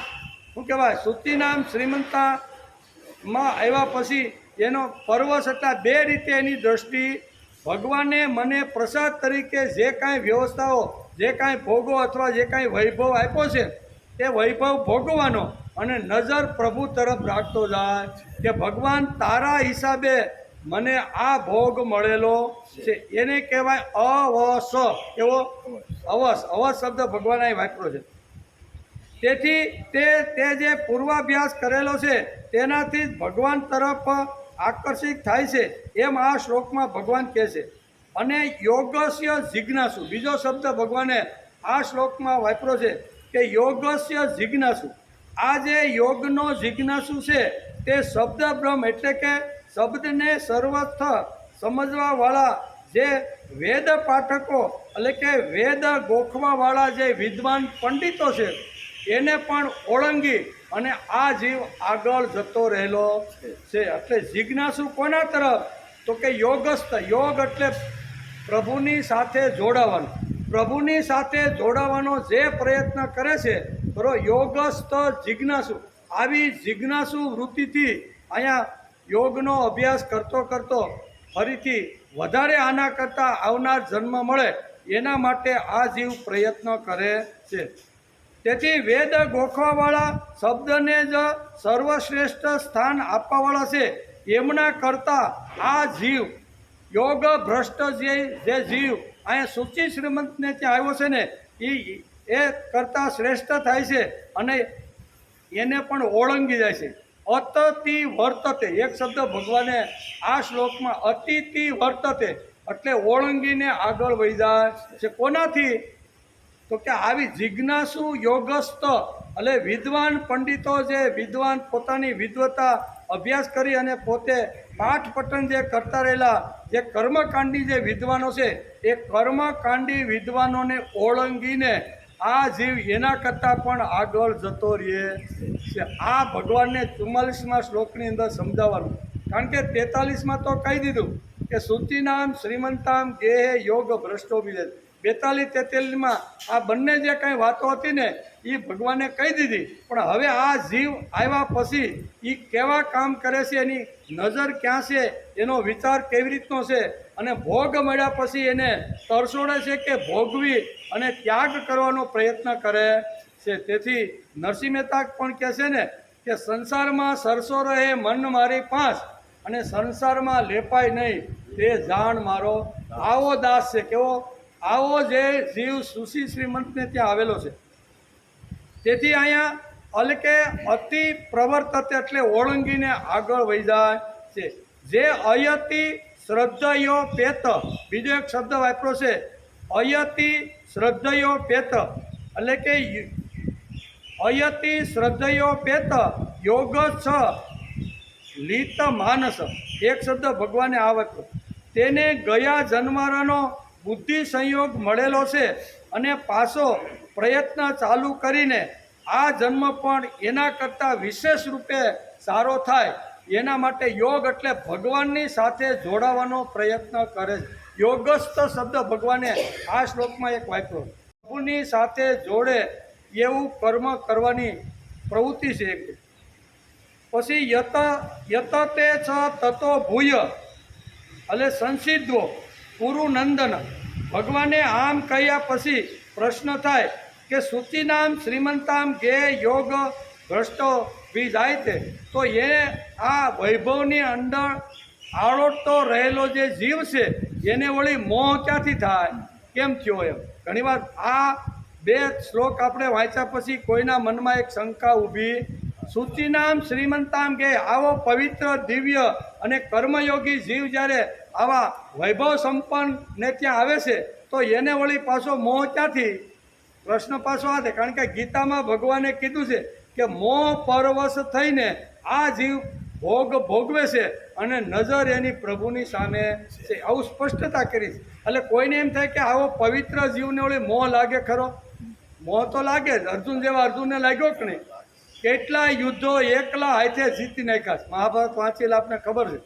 શું કહેવાય સુચિનામ શ્રીમંતામાં આવ્યા પછી એનો પરવશ એટલે બે રીતે એની દ્રષ્ટિ ભગવાને મને પ્રસાદ તરીકે જે કાંઈ વ્યવસ્થાઓ જે કાંઈ ભોગો અથવા જે કાંઈ વૈભવ આપ્યો છે તે વૈભવ ભોગવવાનો અને નજર પ્રભુ તરફ રાખતો જાય કે ભગવાન તારા હિસાબે મને આ ભોગ મળેલો છે. એને કહેવાય અવસ. એવો અવસ. અવસ શબ્દ ભગવાન અહીં વાપર્યો છે. તેથી તે જે પૂર્વાભ્યાસ કરેલો છે તેનાથી જ ભગવાન તરફ આકર્ષિત થાય છે એમ આ શ્લોકમાં ભગવાન કહે છે. અને યોગસ્ય જિજ્ઞાસુ બીજો શબ્દ ભગવાને આ શ્લોકમાં વાપર્યો છે કે યોગસ્ય જિજ્ઞાસુ. આ જે યોગનો જિજ્ઞાસુ છે તે શબ્દ બ્રહ્મ એટલે કે શબ્દને સર્વથ સમજવાવાળા જે વેદ પાઠકો એટલે કે વેદ ગોખવાવાળા જે વિદ્વાન પંડિતો છે એને પણ ઓળંગી અને આ જીવ આગળ જતો રહેલો છે. એટલે જિજ્ઞાસુ કોના તરફ? તો કે યોગસ્થ. યોગ એટલે પ્રભુની સાથે જોડાવાનું. પ્રભુની સાથે જોડાવાનો જે પ્રયત્ન કરે છે બરો યોગસ્થ જિજ્ઞાસુ. આવી જિજ્ઞાસુ વૃત્તિથી અહીંયા યોગનો અભ્યાસ કરતો કરતો ફરીથી વધારે આના કરતાં આવનાર જન્મ મળે એના માટે આ જીવ પ્રયત્ન કરે છે. તેથી વેદ ગોખવાવાળા શબ્દને જ સર્વશ્રેષ્ઠ સ્થાન આપવાવાળા છે એમના કરતાં આ જીવ યોગ ભ્રષ્ટ જે જીવ અહીંયા સૂચિ શ્રીમંતને ત્યાં આવ્યો છે ને એ કરતાં શ્રેષ્ઠ થાય છે અને એને પણ ઓળંગી જાય છે. અતતિ વર્તતે એક શબ્દ ભગવાને આ શ્લોકમાં અતિથિ વર્તતે એટલે ઓળંગીને આગળ વહી જાય છે. કોનાથી? તો કે આવી જિજ્ઞાસુ યોગસ્થ એટલે વિદ્વાન પંડિતો જે વિદ્વાન પોતાની વિદ્વતા અભ્યાસ કરી અને પોતે પાઠ પઠન જે કરતા રહેલા જે કર્મકાંડી જે વિદ્વાનો છે એ કર્મકાંડી વિદ્વાનોને ઓળંગીને આ જીવ એના કરતાં પણ આગળ જતો રહે છે. આ ભગવાનને 44મા શ્લોકની અંદર સમજાવવાનું. કારણ કે 43માં તો કહી દીધું કે શુચિનામ શ્રીમંતામ ગેહે યોગ ભ્રષ્ટો વિજય. 42-43માં આ બંને જે કાંઈ વાતો હતી ને એ ભગવાને કહી દીધી. પણ હવે આ જીવ આવ્યા પછી એ કેવા કામ કરે છે, એની નજર ક્યાં છે, એનો વિચાર કેવી રીતનો છે, અને ભોગ મળ્યા પછી એને તરસોડે છે કે ભોગવી અને ત્યાગ કરવાનો પ્રયત્ન કરે છે. તેથી નરસિંહ મહેતા પણ કહે છે ને કે સંસારમાં સરસો રહે મન મારી પાંચ, અને સંસારમાં લેપાય નહીં તે જાણ મારો આવો દાસ છે. કેવો આવો જે જીવ સુશી શ્રીમંતને ત્યાં આવેલો છે. તેથી અહીંયા અલકે અતિ પ્રવર્તતે એટલે ઓળંગીને આગળ વહી જાય છે. જે અયતિ શ્રદ્ધયો પેત, બીજો એક શબ્દ વાપરો છે અયતિ શ્રદ્ધયો પેત, એટલે કે અયતિ શ્રદ્ધયો પેત યોગ છ લીત માનસ, એક શબ્દ ભગવાને આ વાપરો. તેને ગયા જન્મારાનો બુદ્ધિ સંયોગ મળેલો છે અને પાછો પ્રયત્ન ચાલુ કરીને આ જન્મ પણ એના કરતાં વિશેષ રૂપે સારો થાય એના માટે યોગ એટલે ભગવાનની સાથે જોડાવાનો પ્રયત્ન કરે છે. યોગસ્થ શબ્દ ભગવાને આ શ્લોકમાં એક વાપર્યો. પ્રભુની સાથે જોડે એવું કર્મ કરવાની પ્રવૃત્તિ છે. પછી યતતે છ તતો ભૂય એટલે સંસિદ્ધો પુરુનંદન. ભગવાને આમ કહ્યા પછી પ્રશ્ન થાય કે શુચિનામ શ્રીમંતામ ગે યોગ ભ્રષ્ટો બી જાય તે, તો એ આ વૈભવની અંદર આળોટતો રહેલો જે જીવ છે એને વળી મોહ ક્યાંથી થાય, કેમ થયો એમ. ઘણીવાર આ બે શ્લોક આપણે વાંચ્યા પછી કોઈના મનમાં એક શંકા ઊભી. શુચિનામ શ્રીમંતામ કે આવો પવિત્ર દિવ્ય અને કર્મયોગી જીવ જ્યારે આવા વૈભવ સંપન્નને ત્યાં આવે છે તો એને વળી પાછો મોહ ક્યાંથી? પ્રશ્ન પાછો આ છે, કારણ કે ગીતામાં ભગવાને કીધું છે કે મોહ પરવશ થઈને આ જીવ ભોગવે છે અને નજર એની પ્રભુની સામે છે, આવું સ્પષ્ટતા કરી છે. એટલે કોઈને એમ થાય કે આવો પવિત્ર જીવને વળી મોહ લાગે ખરો? મોહ તો લાગે જ. અર્જુન જેવા અર્જુનને લાગ્યો કે નહીં? કેટલા યુદ્ધો એકલા હાથે જીતી નાખ્યા. મહાભારત વાંચેલા આપને ખબર છે.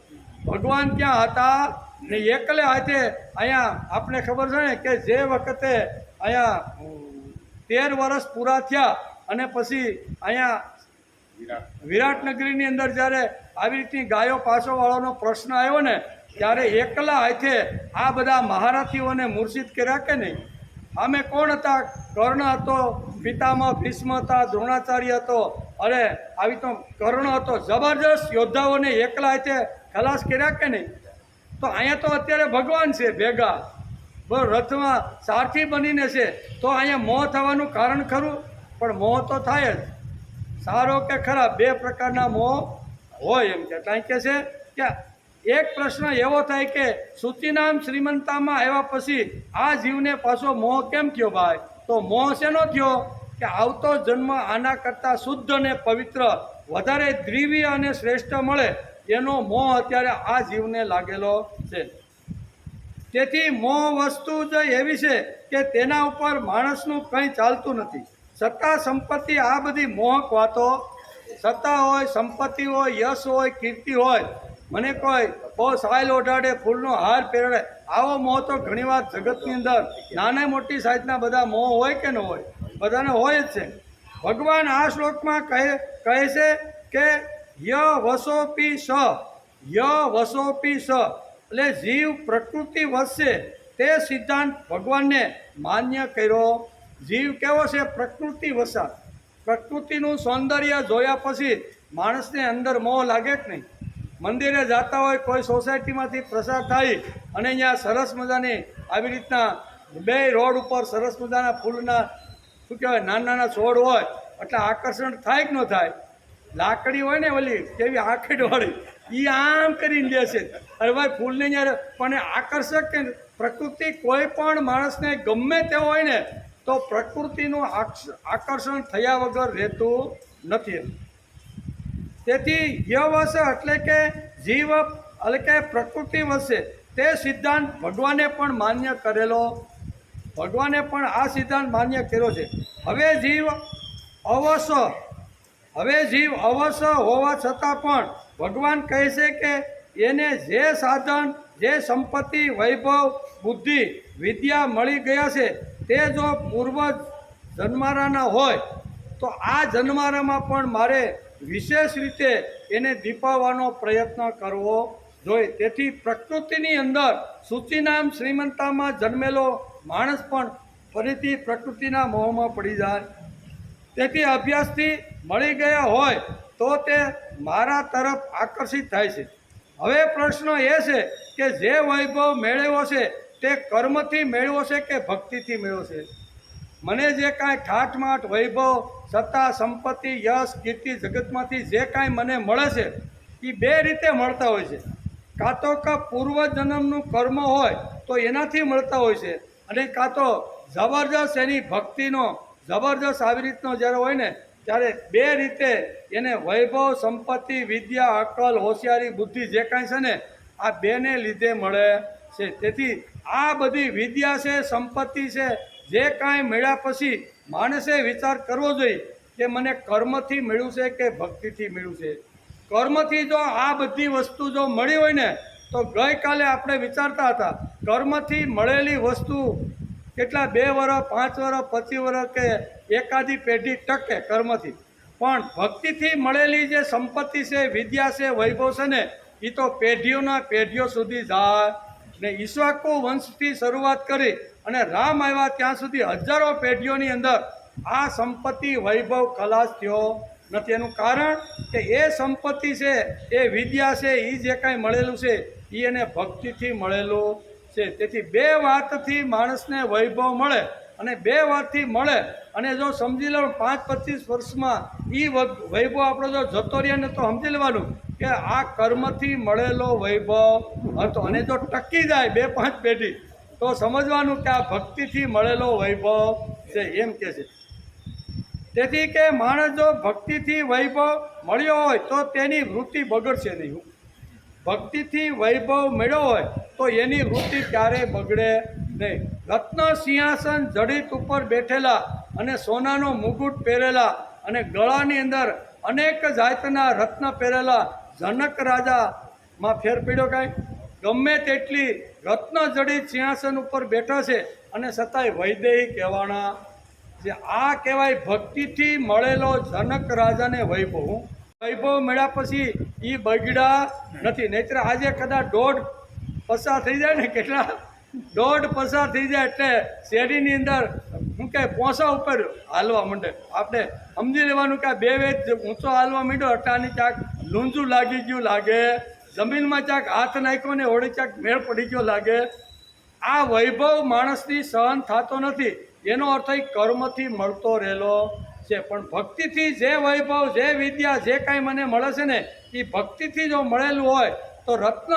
ભગવાન ક્યાં હતા ને એકલે હાથે. અહીંયા આપણે ખબર છે ને કે જે વખતે અહીંયા 13 વર્ષ પૂરા થયા અને પછી અહીંયા વિરાટનગરીની અંદર જ્યારે આવી રીતની ગાયો પાછોવાળાનો પ્રશ્ન આવ્યો ને ત્યારે એકલા હાથે આ બધા મહારથીઓને મૂર્છિત કર્યા કે નહીં? આમે કોણ હતા? કર્ણ હતો, પિતામહ ભીષ્મ હતા, દ્રોણાચાર્ય હતો, અરે આવી તો કર્ણ હતો. જબરજસ્ત યોદ્ધાઓને એકલા હાથે ખલાસ કર્યા કે નહીં? તો અહીંયા તો અત્યારે ભગવાન છે ભેગા, રથમાં સારથી બનીને છે. તો અહીંયા મોહ થવાનું કારણ ખરું? પણ મોહ તો થાય જ, સારો કે ખરાબ બે પ્રકારના મોહ હોય એમ કે. કારણ કે છે કે એક પ્રશ્ન એવો થાય કે શુચિનામ શ્રીમંતામાં આવ્યા પછી આ જીવને પાછો મોહ કેમ થયો ભાઈ? તો મોહ શેનો થયો કે આવતો જન્મ આના કરતાં શુદ્ધ અને પવિત્ર વધારે દિવ્ય અને શ્રેષ્ઠ મળે એનો મોહ અત્યારે આ જીવને લાગેલો છે. તેથી મોહ વસ્તુ જ એવી છે કે તેના ઉપર માણસનું કંઈ ચાલતું નથી. સત્તા સંપત્તિ આ બધી મોહક વાતો, સત્તા હોય, સંપત્તિ હોય, યશ હોય, કીર્તિ હોય, મને કોઈ બહુ સાયલ ઓઢાડે, ફૂલનો હાર પહેરાડે, આવો મોહ તો ઘણીવાર જગતની અંદર નાના મોટી સાઈઝના બધા મોહ હોય કે ન હોય? બધાને હોય જ છે. ભગવાન આ શ્લોકમાં કહે છે કે ય વસોપી સ, ય વસોપી સ, એટલે જીવ પ્રકૃતિ વસશે તે સિદ્ધાંત ભગવાનને માન્ય કર્યો. જીવ કેવો છે? પ્રકૃતિ વસા. પ્રકૃતિનું સૌંદર્ય જોયા પછી માણસને અંદર મોહ લાગે કે નહીં? મંદિરે જતા હોય, કોઈ સોસાયટીમાંથી પ્રસાર થાય અને અહીંયા સરસ મજાની આવી રીતના બે રોડ ઉપર સરસ મજાના ફૂલના શું કહેવાય નાના નાના છોડ હોય એટલે આકર્ષણ થાય કે ન થાય? લાકડી હોય ને ઓલી કેવી આંખડવાળી, એ આમ કરીને લે છે. અરે ભાઈ ફૂલને જ્યારે પણ આકર્ષક કે પ્રકૃતિ કોઈ પણ માણસને ગમે તે હોય ને તો પ્રકૃતિનું આકર્ષણ થયા વગર રહેતું નથી. તેથી યવશ એટલે કે જીવ એટલે કે પ્રકૃતિ વસે તે સિદ્ધાંત ભગવાને પણ માન્ય કરેલો. ભગવાને પણ આ સિદ્ધાંત માન્ય કર્યો છે. હવે જીવ અવશ્ય હોવા છતાં પણ ભગવાન કહે છે કે એને જે સાધન જે સંપત્તિ વૈભવ બુદ્ધિ વિદ્યા મળી ગયા છે તે જો પૂર્વ જન્મારાના હોય તો આ જન્મારામાં પણ મારે વિશેષ રીતે એને દીપાવવાનો પ્રયત્ન કરવો જોઈએ. તેથી પ્રકૃતિની અંદર સૂચિનામ શ્રીમંતામાં જન્મેલો માણસ પણ ફરીથી પ્રકૃતિના મોહમાં પડી જાય. તેથી અભ્યાસથી મળી ગયા હોય તો તે મારા તરફ આકર્ષિત થાય છે. હવે પ્રશ્ન એ છે કે જે વૈભવ મેળવ્યો છે તે કર્મથી મેળવ્યો છે કે ભક્તિથી મેળવ્યો છે? મને જે કાંઈ ઠાઠમાઠ વૈભવ સત્તા સંપત્તિ યશ કીર્તિ જગતમાંથી જે કાંઈ મને મળે છે એ બે રીતે મળતા હોય છે. કાં તો પૂર્વજન્મનું કર્મ હોય તો એનાથી મળતા હોય છે, અને કાં તો જબરજસ્ત એની ભક્તિનો જબરજસ્ત આવી રીતનો જ્યારે હોય ને ત્યારે બે રીતે એને વૈભવ સંપત્તિ વિદ્યા અક્કલ હોશિયારી બુદ્ધિ જે કાંઈ છે ને આ બેને લીધે મળે છે. તેથી આ બધી વિદ્યા છે સંપત્તિ છે જે કાંઈ મળ્યા પછી માણસે વિચાર કરવો જોઈએ કે મને કર્મથી મળ્યું છે કે ભક્તિથી મળ્યું છે. કર્મથી જો આ બધી વસ્તુ જો મળી હોય ને તો ગઈકાલે આપણે વિચારતા હતા કર્મથી મળેલી વસ્તુ કેટલા 2 વર્ષ 5 વર્ષ 25 વર્ષ કે એકાદી પેઢી ટકે કર્મથી, પણ ભક્તિથી મળેલી જે સંપત્તિ છે વિદ્યા છે વૈભવ છે ને એ તો પેઢીઓના પેઢીઓ સુધી જાય ને. ઈક્ષ્વાકુ વંશથી શરૂઆત કરી અને રામ આવ્યા ત્યાં સુધી હજારો પેઢીઓની અંદર આ સંપત્તિ વૈભવ ખલાસ થયો નથી. એનું કારણ કે એ સંપત્તિ છે એ વિદ્યા છે એ જે કાંઈ મળેલું છે એ એને ભક્તિથી મળેલું છે. તેથી બે વાતથી માણસને વૈભવ મળે અને બે વાતથી મળે, અને જો સમજી લો 5-25 વર્ષમાં એ વૈભવ આપણો જો જતો રહે ને તો સમજી લેવાનું કે આ કર્મથી મળેલો વૈભવ હતો, અને જો ટકી જાય 2-5 પેઢી તો સમજવાનું કે આ ભક્તિથી મળેલો વૈભવ છે એમ કે છે. તેથી કે માણસ જો ભક્તિથી વૈભવ મળ્યો હોય તો તેની વૃત્તિ બગડશે નહીં. ભક્તિથી વૈભવ મળ્યો હોય તો એની વૃત્તિ ક્યારેય બગડે નહીં. રત્ન સિંહાસન જડિત ઉપર બેઠેલા અને સોનાનો મુગુટ પહેરેલા અને ગળાની અંદર અનેક જાતના રત્ન પહેરેલા જનક રાજામાં ફેર પડ્યો કાંઈ? ગમે તેટલી રત્ન જડિત સિંહાસન ઉપર બેઠા છે અને છતાંય વૈદેહી કહેવાના જે આ કહેવાય ભક્તિથી મળેલો જનક રાજાને વૈભવ. વૈભવ મળ્યા પછી એ બગડ્યા નથી. નહીતર આજે કદાચ 1.5 પસાર થઈ જાય ને, કેટલા 1.5 પસાર થઈ જાય એટલે શેરીની અંદર શું કહે પોસા ઉપર હાલવા માંડે. આપણે સમજી લેવાનું કે આ 2 વેચ ઊંચો હાલવા માંડ્યો એટલે આની ક્યાંક લૂંજું લાગી ગયું લાગે, જમીનમાં ક્યાંક હાથ નાખ્યો ને ઓળી ક્યાંક મેળ પડી ગયો લાગે. આ વૈભવ માણસની સહન થતો નથી. એનો અર્થ એ કર્મથી મળતો રહેલો છે. પણ ભક્તિથી જે વૈભવ જે વિદ્યા જે કાંઈ મને મળે છે ને એ ભક્તિથી જો મળેલું હોય તો રત્ન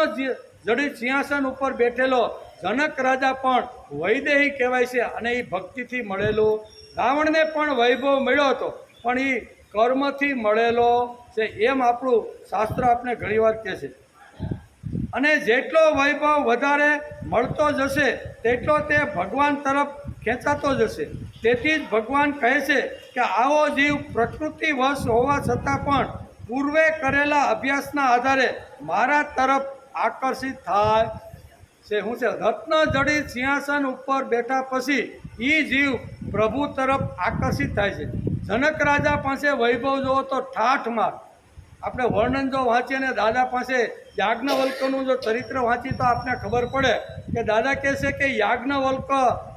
જડિત સિંહાસન ઉપર બેઠેલો જનક રાજા પણ વૈદેહી કહેવાય છે, અને એ ભક્તિથી મળેલું. રાવણને પણ વૈભવ મળ્યો હતો પણ એ કર્મથી મળેલો છે એમ આપણું શાસ્ત્ર આપણે ઘણીવાર કહે છે. અને જેટલો વૈભવ વધારે મળતો જશે તેટલો તે ભગવાન તરફ ખેંચાતો જશે. તેથી જ ભગવાન કહે છે કે આવો જીવ પ્રકૃતિ વશ હોવા છતાં પણ પૂર્વે કરેલા અભ્યાસના આધારે મારા તરફ આકર્ષિત થાય છે. શું છે? રત્ન જડિત સિંહાસન ઉપર બેઠા પછી એ જીવ પ્રભુ તરફ આકર્ષિત થાય છે. જનક રાજા પાસે વૈભવ જોવો તો ઠાઠ. આપણે વર્ણન જો વાંચીએ ને દાદા પાસે યાજ્ઞવલ્કનું જો ચરિત્ર વાંચી તો આપણે ખબર પડે કે દાદા કહે છે કે યાજ્ઞવલ્ક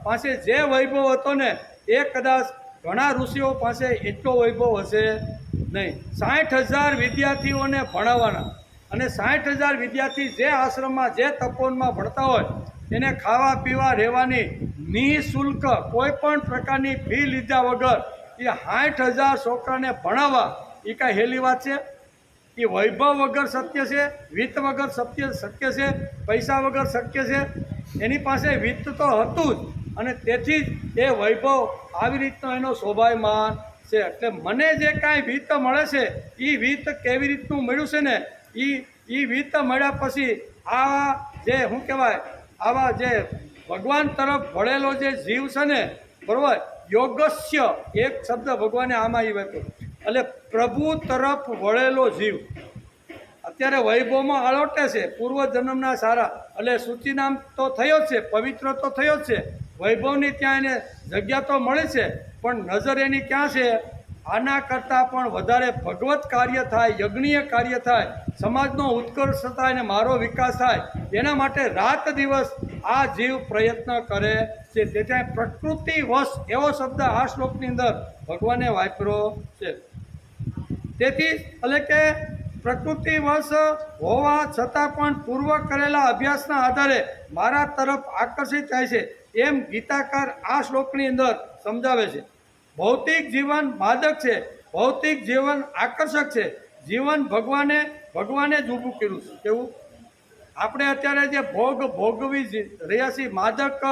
પાસે જે વૈભવ હતો ને એ કદાચ ઘણા ઋષિઓ પાસે એટલો વૈભવ હશે નહીં. 60,000 વિદ્યાર્થીઓને ભણાવવાના, અને 60,000 વિદ્યાર્થી જે આશ્રમમાં જે તપોવનમાં ભણતા હોય એને ખાવા પીવા રહેવાની નિઃશુલ્ક કોઈ પણ પ્રકારની ફી લીધા વગર એ 60,000 છોકરાને ભણાવવા એ કાંઈ હેલી વાત છે? એ વૈભવ વગર શક્ય છે, વિત્ત વગર શક્ય છે, પૈસા વગર શક્ય છે. એની પાસે વિત્ત તો હતું જ, અને તેથી જ એ વૈભવ આવી રીતનો એનો સ્વભાવમાં છે. એટલે મને જે કાંઈ વિત્ત મળે છે એ વિત્ત કેવી રીતનું મળ્યું છે ને એ વિત્ત મળ્યા પછી આ જે શું કહેવાય આવા જે ભગવાન તરફ વળેલો જે જીવ છે ને, બરાબર, યોગસ્ય એક શબ્દ ભગવાને આમાં એ વાપર્યો, એટલે પ્રભુ તરફ વળેલો જીવ અત્યારે વૈભવમાં અલોટે છે પૂર્વ જન્મના સારા, એટલે સૂચિનામ તો થયો જ છે, પવિત્ર તો થયો જ છે, વૈભવની ત્યાં એને જગ્યા તો મળે છે, પણ નજર એની ક્યાં છે? આના કરતાં પણ વધારે ભગવત કાર્ય થાય, યજ્ઞીય કાર્ય થાય, સમાજનો ઉત્કર્ષ થાય અને મારો વિકાસ થાય, એના માટે રાત દિવસ આ જીવ પ્રયત્ન કરે છે. તેથી પ્રકૃતિ વશ એવો શબ્દ આ શ્લોકની અંદર ભગવાને વાપર્યો છે. તેથી એટલે કે પ્રકૃતિ વશ હોવા છતાં પણ પૂર્વ કરેલા અભ્યાસના આધારે મારા તરફ આકર્ષિત થાય છે, એમ ગીતાકાર આ શ્લોકની અંદર સમજાવે છે. ભૌતિક જીવન માદક છે, ભૌતિક જીવન આકર્ષક છે. જીવન ભગવાને જ ઊભું કર્યું છે. કેવું? આપણે અત્યારે જે ભોગવી રહ્યા છીએ, માદક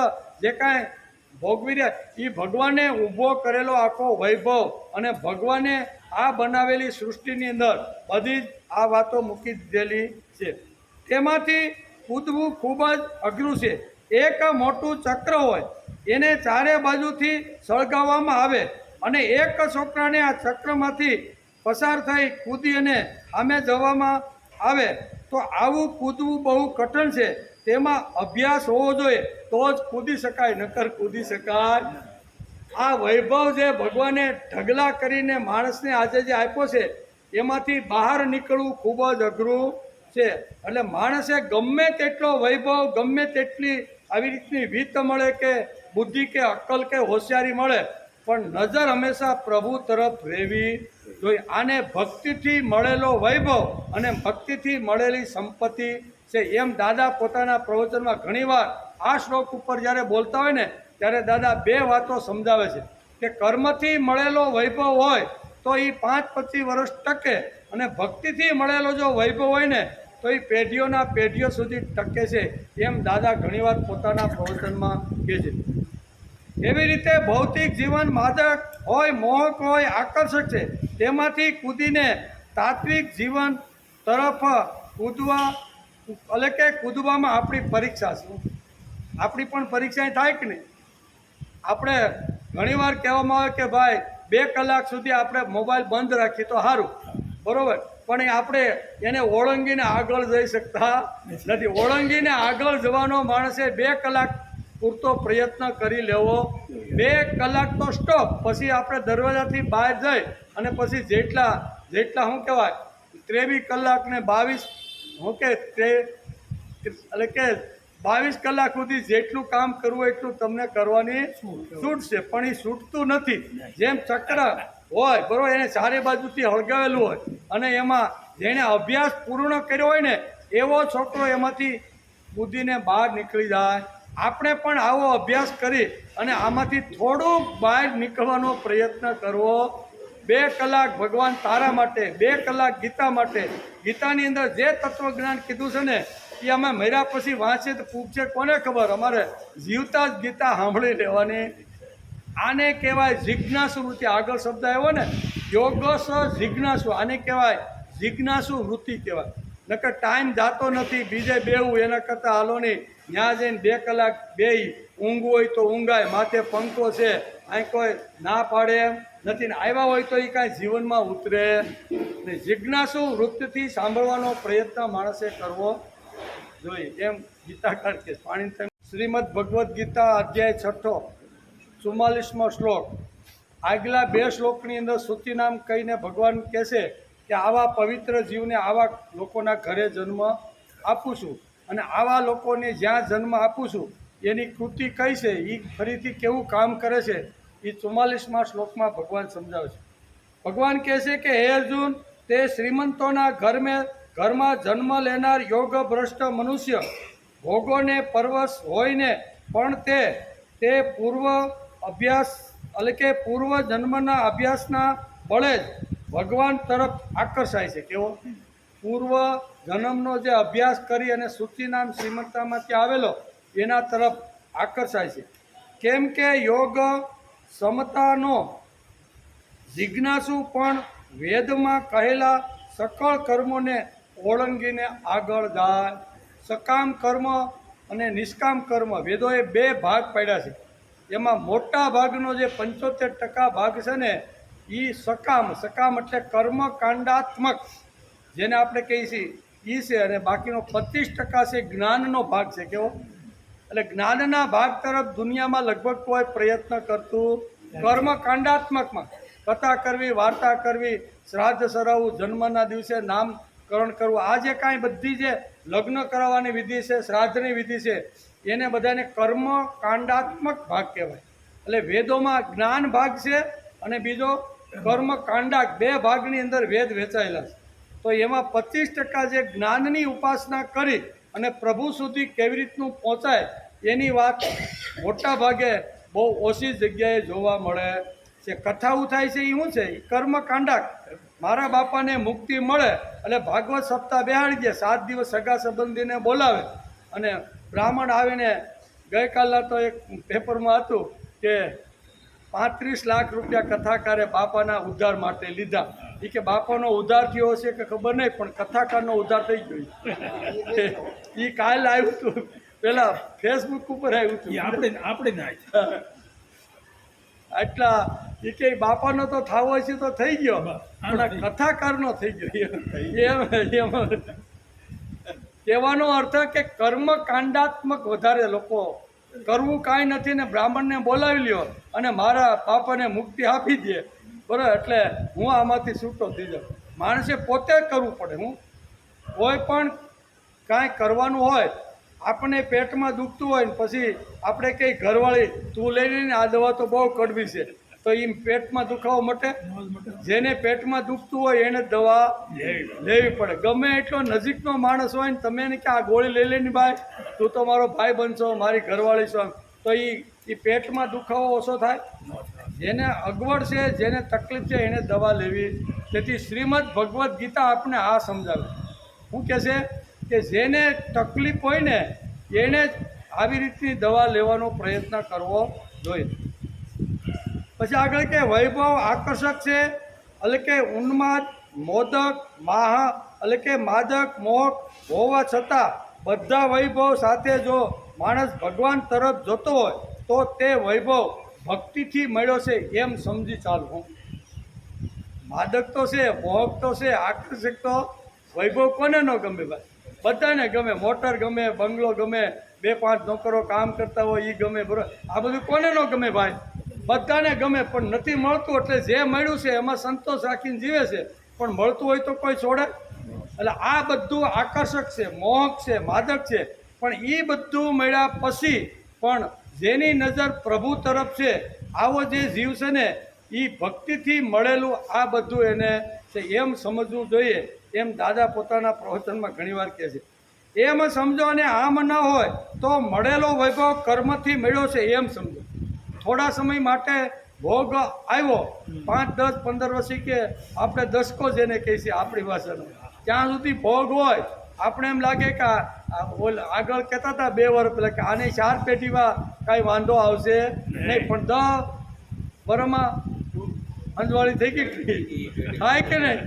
જે કાંઈ ભોગવી રહ્યા, એ ભગવાને ઊભો કરેલો આખો વૈભવ અને ભગવાને આ બનાવેલી સૃષ્ટિની અંદર બધી જ આ વાતો મૂકી દીધેલી છે. તેમાંથી કૂદવું ખૂબ જ અઘરું છે. એક મોટું ચક્ર હોય, એને ચારે બાજુથી સળગાવવામાં આવે અને એક છોકરાને આ ચક્રમાંથી પસાર થઈ કૂદી અને સામે જવામાં આવે તો આવું કૂદવું બહુ કઠણ છે. તેમાં અભ્યાસ હોવો જોઈએ તો જ કૂદી શકાય, નકર કૂદી શકાય. આ વૈભવ જે ભગવાને ઢગલા કરીને માણસને આજે જે આપ્યો છે, એમાંથી બહાર નીકળવું ખૂબ જ અઘરું છે. એટલે માણસે ગમે તેટલો વૈભવ, ગમે તેટલી આવી રીતની વિત્ત મળે કે બુદ્ધિ કે અક્કલ કે હોશિયારી મળે, પણ નજર હંમેશા પ્રભુ તરફ રહેવી જોઈએ. આને ભક્તિથી મળેલો વૈભવ અને ભક્તિથી મળેલી સંપત્તિ છે. એમ દાદા પોતાના પ્રવચનમાં ઘણીવાર આ શ્લોક ઉપર જ્યારે બોલતા હોય ને ત્યારે દાદા બે વાતો સમજાવે છે કે કર્મથી મળેલો વૈભવ હોય તો એ 5-25 વર્ષ ટકે, અને ભક્તિથી મળેલો જો વૈભવ હોય ને તો એ પેઢીઓના પેઢીઓ સુધી ટકે છે. એમ દાદા ઘણીવાર પોતાના પ્રવચનમાં કહે છે. એવી રીતે ભૌતિક જીવન માદક હોય, મોહક હોય, આકર્ષક છે. તેમાંથી કૂદીને તાત્વિક જીવન તરફ કૂદવામાં આપણી પરીક્ષા શું? આપણી પણ પરીક્ષા થાય કે નહીં? આપણે ઘણીવાર કહેવામાં આવે કે ભાઈ 2 કલાક સુધી આપણે મોબાઈલ બંધ રાખીએ તો સારું, બરાબર, પણ આપણે એને ઓળંગીને આગળ જઈ શકતા નથી. ઓળંગીને આગળ જવાનો માણસે 2 કલાક પૂરતો પ્રયત્ન કરી લેવો. 2 કલાક તો સ્ટોપ, પછી આપણે દરવાજાથી બહાર જઈ અને પછી જેટલા શું કહેવાય 23 કલાક ને 22 એટલે કે 22 કલાક સુધી જેટલું કામ કરવું એટલું તમને કરવાની છૂટ છે, પણ એ છૂટતું નથી. જેમ ચક્ર હોય, બરાબર, એને ચારે બાજુથી હળગાવેલું હોય અને એમાં જેણે અભ્યાસ પૂર્ણ કર્યો હોય ને એવો છોકરો એમાંથી કૂદીને બહાર નીકળી જાય. આપણે પણ આવો અભ્યાસ કરી અને આમાંથી થોડુંક બહાર નીકળવાનો પ્રયત્ન કરવો. 2 કલાક ભગવાન તારા માટે, 2 કલાક ગીતા માટે. ગીતાની અંદર જે તત્વજ્ઞાન કીધું છે ને એ અમે મર્યા પછી વાંચીએ તો પૂછે કોને ખબર, અમારે જીવતા જ ગીતા સાંભળી લેવાની. આને કહેવાય જિજ્ઞાસુ વૃત્તિ. આગળ શબ્દ આવ્યો ને યોગસ જિજ્ઞાસુ, આને કહેવાય જિજ્ઞાસુ વૃત્તિ કહેવાય. નકર ટાઈમ જાતો નથી બીજે બેવું, એના કરતાં હાલો નહીં ત્યાં જઈને 2 કલાક બેહી ઊંઘવું હોય તો ઊંઘાય, માથે પંખો છે, અહીં કોઈ ના પાડે એમ નથી, ને આવ્યા હોય તો એ કાંઈ જીવનમાં ઉતરે નહીં. જિજ્ઞાસુ વૃત્તિથી સાંભળવાનો પ્રયત્ન માણસે કરવો જોઈએ. એમ ગીતાકાર કે પાણી. શ્રીમદ ભગવદ્ ગીતા અધ્યાય 6 44મો શ્લોક. આગલા 2 શ્લોકની અંદર સૂચિનામ કહીને ભગવાન કહેશે કે આવા પવિત્ર જીવને આવા લોકોના ઘરે જન્મ આપું છું, અને આવા લોકોને જ્યાં જન્મ આપું છું એની કૃતિ કઈ છે, એ ફરીથી કેવું કામ કરે છે, એ 44મા શ્લોકમાં ભગવાન સમજાવે છે. ભગવાન કહે છે કે હે અર્જુન, તે શ્રીમંતોના ઘરમાં જન્મ લેનાર યોગ ભ્રષ્ટ મનુષ્ય ભોગોને પરવશ હોઈને પણ તે પૂર્વ અભ્યાસ એટલે કે પૂર્વ જન્મના અભ્યાસના બળે જ ભગવાન તરફ આકર્ષાય છે. કેવો? પૂર્વ જન્મનો જે અભ્યાસ કરી અને સૂચિનામ શ્રીમંતામાંથી આવેલો એના તરફ આકર્ષાય છે. કેમ કે યોગ સમતાનો જિજ્ઞાસુ પણ વેદમાં કહેલા સકળ કર્મોને ઓળંગીને આગળ જાય. સકામ કર્મ અને નિષ્કામ કર્મ વેદોએ 2 ભાગ પાડ્યા છે. એમાં મોટા ભાગનો જે 75% ભાગ છે ને એ સકામ એટલે કર્મકાંડાત્મક, જેને આપણે કહીએ છીએ એ છે, અને બાકીનો 25% છે જ્ઞાનનો ભાગ છે. કેવો? એટલે જ્ઞાનના ભાગ તરફ દુનિયામાં લગભગ કોઈ પ્રયત્ન કરતું કર્મકાંડાત્મકમાં કથા કરવી, વાર્તા કરવી, શ્રાદ્ધ સરાવવું, જન્મના દિવસે નામકરણ કરવું, આ જે કાંઈ બધી જે લગ્ન કરાવવાની વિધિ છે, શ્રાદ્ધની વિધિ છે, એને બધાને કર્મકાંડાત્મક ભાગ કહેવાય. એટલે વેદોમાં જ્ઞાન ભાગ છે અને બીજો કર્મકાંડાક, બે ભાગની અંદર વેદ વેચાયેલા છે. તો એમાં 25% જે જ્ઞાનની ઉપાસના કરી અને પ્રભુ સુધી કેવી રીતનું પહોંચાય એની વાત મોટા ભાગે બહુ ઓછી જગ્યાએ જોવા મળે છે. કથાઓ થાય છે એ શું છે? એ કર્મકાંડાક. મારા બાપાને મુક્તિ મળે એટલે ભાગવત સપ્તાહ બેહાડી દે, 7 દિવસ સગા સંબંધીને બોલાવે, અને બ્રાહ્મણ આવીને ગઈકાલના તો એક પેપરમાં હતું કે 35 લાખ રૂપિયા કથાકારે બાપાના ઉદ્ધાર માટે લીધા. એ કે બાપાનો ઉદ્ધાર થયો હશે કે ખબર નહીં, પણ કથાકારનો ઉદ્ધાર થઈ ગયો. એ કાલ આવ્યું હતું, પેલા ફેસબુક ઉપર આવ્યું હતું. આપણે ના એટલા એ કે બાપાનો તો થાવો હશે તો થઈ ગયો, પણ કથાકારનો થઈ ગયો. એમ કહેવાનો અર્થ કે કર્મકાંડાત્મક વધારે લોકો કરવું કાંઈ નથી ને બ્રાહ્મણને બોલાવી લ્યો અને મારા બાપાને મુક્તિ આપી દે, બરાબર, એટલે હું આમાંથી છૂટો થઈ જાઉં. માણસે પોતે કરવું પડે. હું કોઈ પણ કાંઈ કરવાનું હોય, આપણને પેટમાં દુખતું હોય ને પછી આપણે કંઈ ઘરવાળી તું લઈ લઈને આ દવા તો બહુ કડવી છે, તો એ પેટમાં દુખાવો મટે? જેને પેટમાં દુખતું હોય એને દવા લેવી પડે. ગમે એટલો નજીકનો માણસ હોય ને તમે એને કે આ ગોળી લઈ લઈને ભાઈ, તું તો મારો ભાઈ બનશો, મારી ઘરવાળી છો, તો એ પેટમાં દુખાવો ઓછો થાય? જેને અગવડ છે, જેને તકલીફ છે, એને દવા લેવી. તેથી શ્રીમદ ભગવદ્ ગીતા આપણે આ સમજાવે. શું કહે છે કે જેને તકલીફ હોય ને એને જ આવી રીતની દવા લેવાનો પ્રયત્ન કરવો જોઈએ. પછી આગળ કે વૈભવ આકર્ષક છે, એટલે કે ઉન્માદ, મોદક, એટલે કે માદક, મોહક હોવા છતાં બધા વૈભવ સાથે જો માણસ ભગવાન તરફ જતો હોય તો તે વૈભવ ભક્તિથી મળ્યો છે એમ સમજી ચાલવું. માદક તો છે, મોહક તો છે, આકર્ષક તો વૈભવ કોને ન ગમે ભાઈ? બધાને ગમે. મોટર ગમે, બંગલો ગમે, 2-5 નોકરો કામ કરતા હોય એ ગમે, બરાબર. આ બધું કોને ન ગમે ભાઈ? બધાને ગમે, પણ નથી મળતું એટલે જે મળ્યું છે એમાં સંતોષ રાખીને જીવે છે, પણ મળતું હોય તો કોઈ છોડે? એટલે આ બધું આકર્ષક છે, મોહક છે, માદક છે, પણ એ બધું મળ્યા પછી પણ જેની નજર પ્રભુ તરફ છે આવો જે જીવ છે ને એ ભક્તિથી મળેલું આ બધું એને છે એમ સમજવું જોઈએ. એમ દાદા પોતાના પ્રવચનમાં ઘણીવાર કહે છે. એમ સમજો અને આમ ન હોય તો મળેલો વૈભવ કર્મથી મળ્યો છે એમ સમજો. થોડા સમય માટે ભોગ આવ્યો, 5, 10, 15 વર્ષથી કે આપણે દશકો જેને કહીએ છીએ આપણી ભાષાનો, ત્યાં સુધી ભોગ હોય. આપણે એમ લાગે કે આગળ કહેતા હતા 2 વર્ષ પહેલાં કે આની 4 પેઢીમાં કાંઈ વાંધો આવશે નહીં, પણ 10 વર્ષમાં અંજવાળી થઈ ગઈ થાય કે નહીં?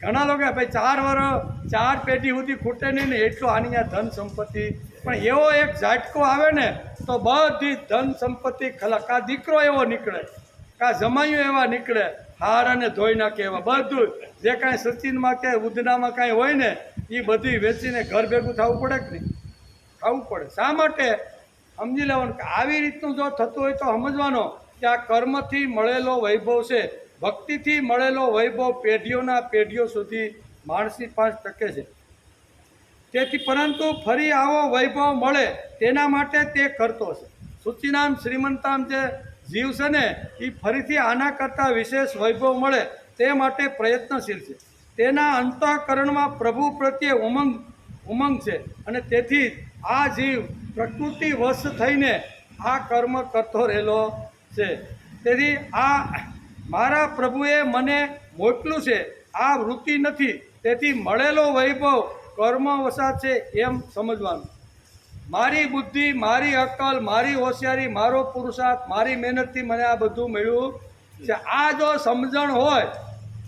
ઘણા લોકો ભાઈ 4 વર્ષ 4 પેઢી સુધી ખૂટે નહીં ને એટલું આની આ ધન સંપત્તિ, પણ એવો એક ઝાટકો આવે ને તો બધી ધન સંપત્તિ કા દીકરો એવો નીકળે, કા જમાયું એવા નીકળે, હાર અને ધોઈ નાખે એવા, બધું જે કાંઈ સચિનમાં કે ઉધનામાં કાંઈ હોય ને એ બધી વેચીને ઘર ભેગું થવું પડે કે નહીં? થવું પડે. શા માટે? સમજી લેવાનું કે આવી રીતનું જો થતું હોય તો સમજવાનો કે આ કર્મથી મળેલો વૈભવ છે, ભક્તિથી મળેલો વૈભવ પેઢીઓના પેઢીઓ સુધી માણસની પાસે ટકે છે. તેથી પરંતુ ફરી આવો વૈભવ મળે તેના માટે તે કરતો છે. સૂચિનામ શ્રીમંતામ જે જીવ છે ને એ ફરીથી આના કરતાં વિશેષ વૈભવ મળે તે માટે પ્રયત્નશીલ છે. તેના અંતઃકરણમાં પ્રભુ પ્રત્યે ઉમંગ છે અને તેથી આ જીવ પ્રકૃતિ વશ થઈને આ કર્મ કરતો રહેલો છે. તેથી આ મારા પ્રભુએ મને મોકલ્યું છે, આ વૃત્તિ નથી. તેથી મળેલો વૈભવ કર્મવશાત છે એમ સમજવાનું. મારી બુદ્ધિ, મારી અક્કલ, મારી હોશિયારી, મારો પુરુષાર્થ, મારી મહેનતથી મને આ બધું મળ્યું છે. આ જો સમજણ હોય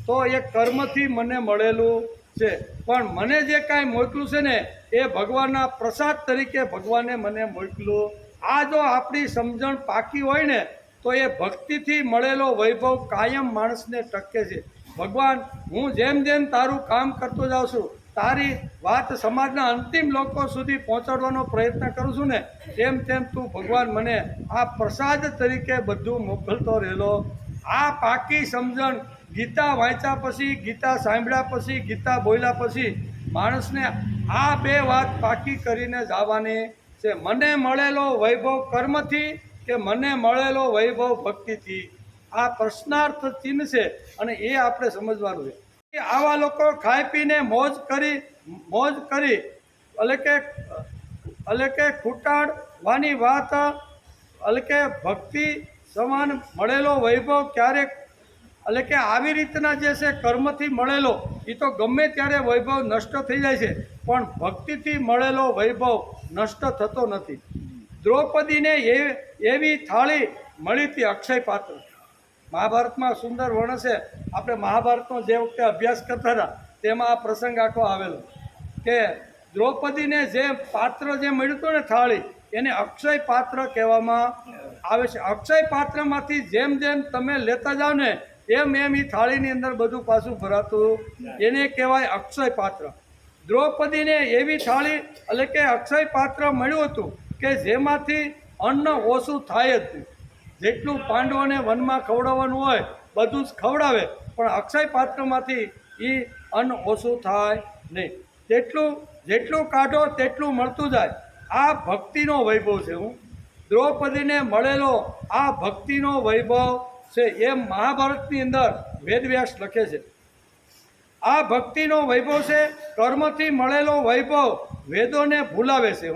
તો એ કર્મથી મને મળેલું છે, પણ મને જે કાંઈ મોકલું છે ને એ ભગવાનના પ્રસાદ તરીકે ભગવાને મને મોકલું. આ જો આપણી સમજણ પાકી હોય ને તો એ ભક્તિથી મળેલો વૈભવ કાયમ માણસને ટકે છે. ભગવાન, હું જેમ જેમ તારું કામ કરતો જાઉં છું તારી વાત સમાજના અંતિમ લોકો સુધી પહોંચાડવાનો પ્રયત્ન કરું છું ને તેમ તેમ તું ભગવાન મને આ પ્રસાદ તરીકે બધું મોકલતો રહેલો. આ પાકી સમજણ ગીતા વાંચ્યા પછી, ગીતા સાંભળ્યા પછી, ગીતા બોલ્યા પછી માણસને આ બે વાત પાકી કરીને જવાની છે. મને મળેલો વૈભવ કર્મથી કે મને મળેલો વૈભવ ભક્તિથી, આ પ્રશ્નાર્થ ચિહ્ન છે અને એ આપણે સમજવાનું છે. આવા લોકો ખાઈ પીને મોજ કરી એટલે કે ખૂટાડવાની વાત, એટલે કે ભક્તિ સમાન મળેલો વૈભવ ક્યારેક, એટલે કે આવી રીતના જે છે કર્મથી મળેલો એ તો ગમે ત્યારે વૈભવ નષ્ટ થઈ જાય છે, પણ ભક્તિથી મળેલો વૈભવ નષ્ટ થતો નથી. દ્રૌપદીને એવી થાળી મળી હતી, અક્ષય પાત્ર. મહાભારતમાં સુંદર વર્ણન છે. આપણે મહાભારતનો જે વખતે અભ્યાસ કરતા હતા તેમાં આ પ્રસંગ આખો આવેલો કે દ્રૌપદીને જે પાત્ર જે મળ્યું હતું ને થાળી, એને અક્ષય પાત્ર કહેવામાં આવે છે. અક્ષય પાત્રમાંથી જેમ જેમ તમે લેતા જાઓ ને એમ એમ એ થાળીની અંદર બધું પાછું ભરાતું, એને કહેવાય અક્ષય પાત્ર. દ્રૌપદીને એવી થાળી એટલે કે અક્ષય પાત્ર મળ્યું હતું કે જેમાંથી અન્ન ઓછું થાય જ નહીં. જેટલું પાંડવોને વનમાં ખવડાવવાનું હોય બધું જ ખવડાવે, પણ અક્ષય પાત્રમાંથી એ અન્ન ઓછું થાય નહીં. જેટલું કાઢો તેટલું મળતું જાય. આ ભક્તિનો વૈભવ છે. દ્રૌપદીને મળેલો આ ભક્તિનો વૈભવ છે એમ મહાભારતની અંદર વેદવ્યાસ લખે છે. આ ભક્તિનો વૈભવ છે. કર્મથી મળેલો વૈભવ વેદોને ભૂલાવે છે.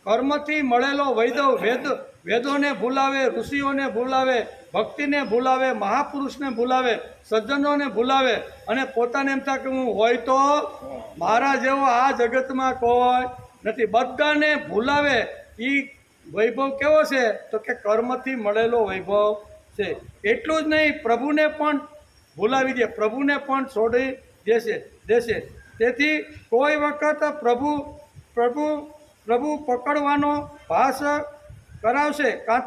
કર્મથી મળેલો વૈભવ વેદોને ભૂલાવે, ઋષિઓને ભૂલાવે, ભક્તિને ભૂલાવે, મહાપુરુષને ભૂલાવે, સજ્જનોને ભૂલાવે અને પોતાને એમ થાય કે હું હોય તો મારા જેવો આ જગતમાં કોઈ નથી. બધાને ભૂલાવે. એ વૈભવ કેવો છે તો કે કર્મથી મળેલો વૈભવ છે. એટલું જ નહીં, પ્રભુને પણ ભૂલાવી દે, પ્રભુને પણ છોડી દેશે. તેથી કોઈ વખત પ્રભુ પકડવાનો ભાસ કરાવશે કાં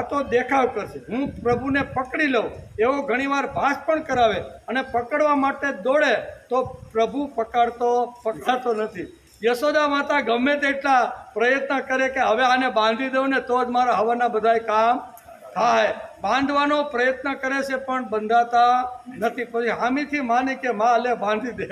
તો દેખાવ કરશે. હું પ્રભુને પકડી લઉં એવો ઘણીવાર ભાસ પણ કરાવે અને પકડવા માટે દોડે તો પ્રભુ પકડાતો નથી. યશોદા માતા ગમે તેટલા પ્રયત્ન કરે કે હવે આને બાંધી દઉં ને તો જ મારા હવાના બધાય કામ થાય. બાંધવાનો પ્રયત્ન કરે છે પણ બંધાતા નથી. પછી હામીથી માને કે માં લે બાંધી દે.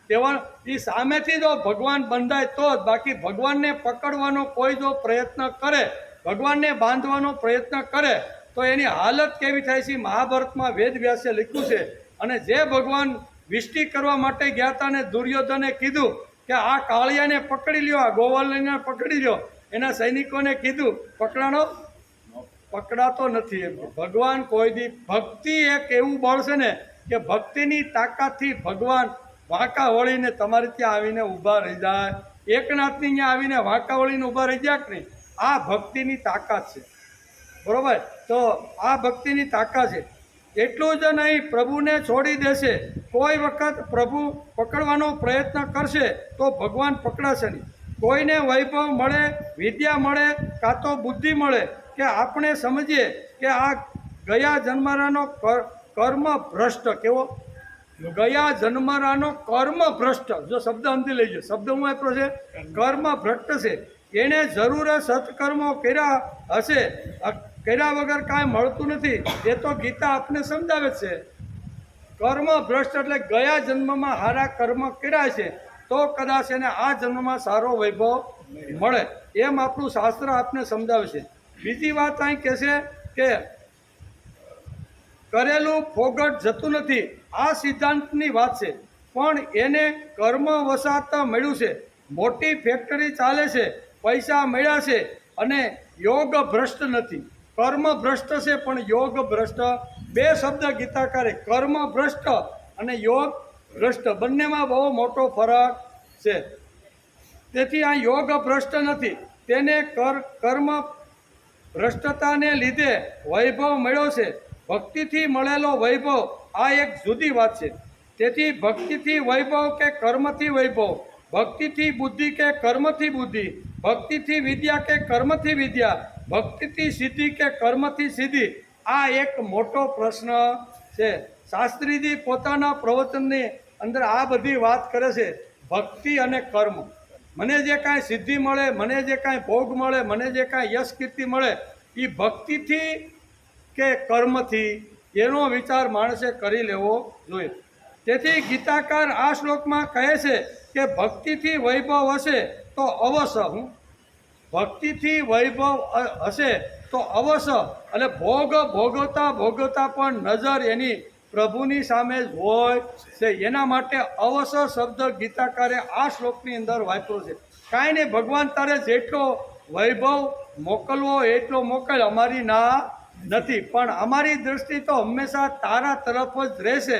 એવા એ સામેથી જો ભગવાન બંધાય તો જ, બાકી ભગવાનને પકડવાનો કોઈ જો પ્રયત્ન કરે, ભગવાનને બાંધવાનો પ્રયત્ન કરે તો એની હાલત કેવી થાય છે. મહાભારતમાં વેદવ્યાસે લખ્યું છે. અને જે ભગવાન વિષ્ટિ કરવા માટે ગયા હતા ને દુર્યોધને કીધું કે આ કાળિયાને પકડી લ્યો, આ ગોવાલને પકડી લ્યો, એના સૈનિકોને કીધું પકડાતો નથી. એમ ભગવાન કોઈ દી, ભક્તિ એક એવું બળ છે ને કે ભક્તિની તાકાતથી ભગવાન વાંકા વળીને તમારે ત્યાં આવીને ઊભા રહી જાય. એકનાથની ત્યાં આવીને વાંકા વળીને ઊભા રહી જાય કે નહીં, આ ભક્તિની તાકાત છે. બરોબર? તો આ ભક્તિની તાકાત છે. એટલું જ નહીં, પ્રભુને છોડી દેશે. કોઈ વખત પ્રભુ પકડવાનો પ્રયત્ન કરશે તો ભગવાન પકડાશે નહીં. કોઈને વૈભવ મળે, વિદ્યા મળે, કાં તો બુદ્ધિ મળે કે આપણે સમજીએ કે આ ગયા જન્મરાનો કર્મ ભ્રષ્ટ, કેવો ગયા જન્મરાનો કર્મ ભ્રષ્ટ, જો શબ્દ સમજી લેજો, શબ્દ હું આપ્યો છે કર્મ ભ્રષ્ટ છે. એણે જરૂર સત્કર્મો કર્યા હશે, કર્યા વગર કાંઈ મળતું નથી. એ તો ગીતા આપને સમજાવે છે. કર્મ ભ્રષ્ટ એટલે ગયા જન્મમાં સારા કર્મ કર્યા છે તો કદાચ એને આ જન્મમાં સારો વૈભવ મળે, એમ આપણું શાસ્ત્ર આપને સમજાવે છે. બીજી વાત અહીં કહેશે કે કરેલું ફોગટ જતું નથી. આ સિદ્ધાંતની વાત છે, પણ એને કર્મ વસાત મળ્યું છે. મોટી ફેક્ટરી ચાલે છે, પૈસા મળ્યા છે અને યોગ ભ્રષ્ટ નથી. કર્મ ભ્રષ્ટ છે પણ યોગ ભ્રષ્ટ. બે શબ્દ ગીતાકારે, કર્મ ભ્રષ્ટ અને યોગ ભ્રષ્ટ, બંનેમાં બહુ મોટો ફરક છે. તેથી આ યોગ ભ્રષ્ટ નથી, તેને કર્મ ભ્રષ્ટતાને લીધે વૈભવ મળ્યો છે. ભક્તિથી મળેલો વૈભવ આ એક જુદી વાત છે. તેથી ભક્તિથી વૈભવ કે કર્મથી વૈભવ, ભક્તિથી બુદ્ધિ કે કર્મથી બુદ્ધિ, ભક્તિથી વિદ્યા કે કર્મથી વિદ્યા, ભક્તિથી સિદ્ધિ કે કર્મથી સિદ્ધિ, આ એક મોટો પ્રશ્ન છે. શાસ્ત્રીજી પોતાના પ્રવચનની અંદર આ બધી વાત કરે છે ભક્તિ અને કર્મ. મને જે કાંઈ સિદ્ધિ મળે, મને જે કાંઈ ભોગ મળે, મને જે કાંઈ યશ કીર્તિ મળે, એ ભક્તિથી કે કર્મથી, એનો વિચાર માણસે કરી લેવો જોઈએ. તેથી ગીતાકાર આ શ્લોકમાં કહે છે કે ભક્તિથી વૈભવ હશે તો અવશ્ય ભક્તિથી વૈભવ હશે તો અવશ્ય, એટલે ભોગવતા પણ નજર એની પ્રભુની સામે જ હોય છે. એના માટે અવશ્ય શબ્દ ગીતાકારે આ શ્લોકની અંદર વાપર્યો છે. કાંઈ નહીં, ભગવાન તારે જેટલો વૈભવ મોકલવો એટલો મોકલ, અમારી ના નથી, પણ અમારી દૃષ્ટિ તો હંમેશા તારા તરફ જ રહેશે.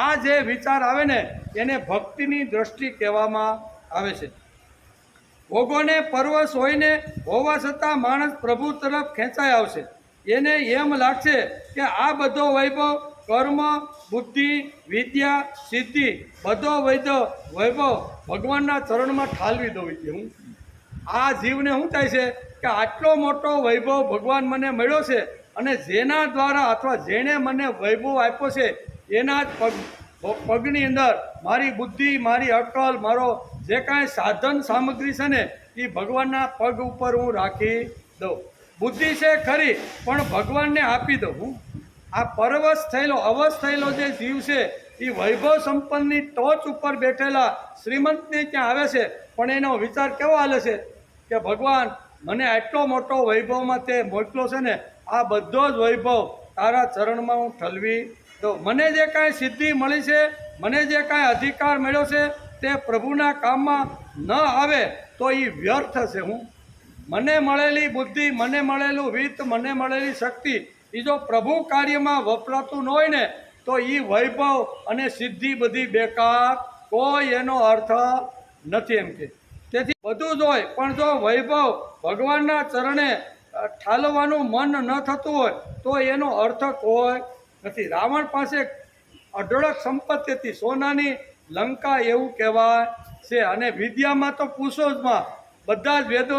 આ જે વિચાર આવે ને એને ભક્તિની દ્રષ્ટિ કહેવામાં આવે છે. ભોગોને પરવશ હોવા છતાં માણસ પ્રભુ તરફ ખેંચાઈ આવશે. એને એમ લાગશે કે આ બધો વૈભવ, કર્મ, બુદ્ધિ, વિદ્યા, સિદ્ધિ, બધો વૈભવ ભગવાનના ચરણમાં ઠાલવી દઉં છું. આ જીવને શું થાય છે કે આટલો મોટો વૈભવ ભગવાન મને મળ્યો છે, અને જેના દ્વારા અથવા જેણે મને વૈભવ આપ્યો છે એના જ પગની અંદર મારી બુદ્ધિ, મારી અક્કલ, મારો જે કાંઈ સાધન સામગ્રી છે ને એ ભગવાનના પગ ઉપર હું રાખી દઉં. બુદ્ધિ છે ખરી, પણ ભગવાનને આપી દઉં. આ પરવશ થયેલો, અવશ થયેલો જે જીવ છે એ વૈભવ સંપન્નની ટોચ ઉપર બેઠેલા શ્રીમંતને ત્યાં આવે છે, પણ એનો વિચાર કેવો હાલે છે કે ભગવાન મને આટલો મોટો વૈભવમાં તે મોકલો છે ને, આ બધો જ વૈભવ તારા ચરણમાં હું ઠલવી દઉં. મને જે કાંઈ સિદ્ધિ મળી છે, મને જે કાંઈ અધિકાર મળ્યો છે તે પ્રભુના કામમાં ન આવે તો એ વ્યર્થ છે. મને મળેલી બુદ્ધિ, મને મળેલું વિત્ત, મને મળેલી શક્તિ એ જો પ્રભુ કાર્યમાં વપરાતું ન હોય ને તો એ વૈભવ અને સિદ્ધિ બધી બેકાર, કોઈ એનો અર્થ નથી એમ કે. તેથી બધું જ હોય, પણ જો વૈભવ ભગવાનના ચરણે ઠાલવાનું મન ન થતું હોય તો એનો અર્થ કોઈ નથી. રાવણ પાસે અઢળક સંપત્તિ હતી, સોનાની લંકા એવું કહેવાય છે. અને વિદ્યામાં તો પૂછો જ માં, બધા જ વેદો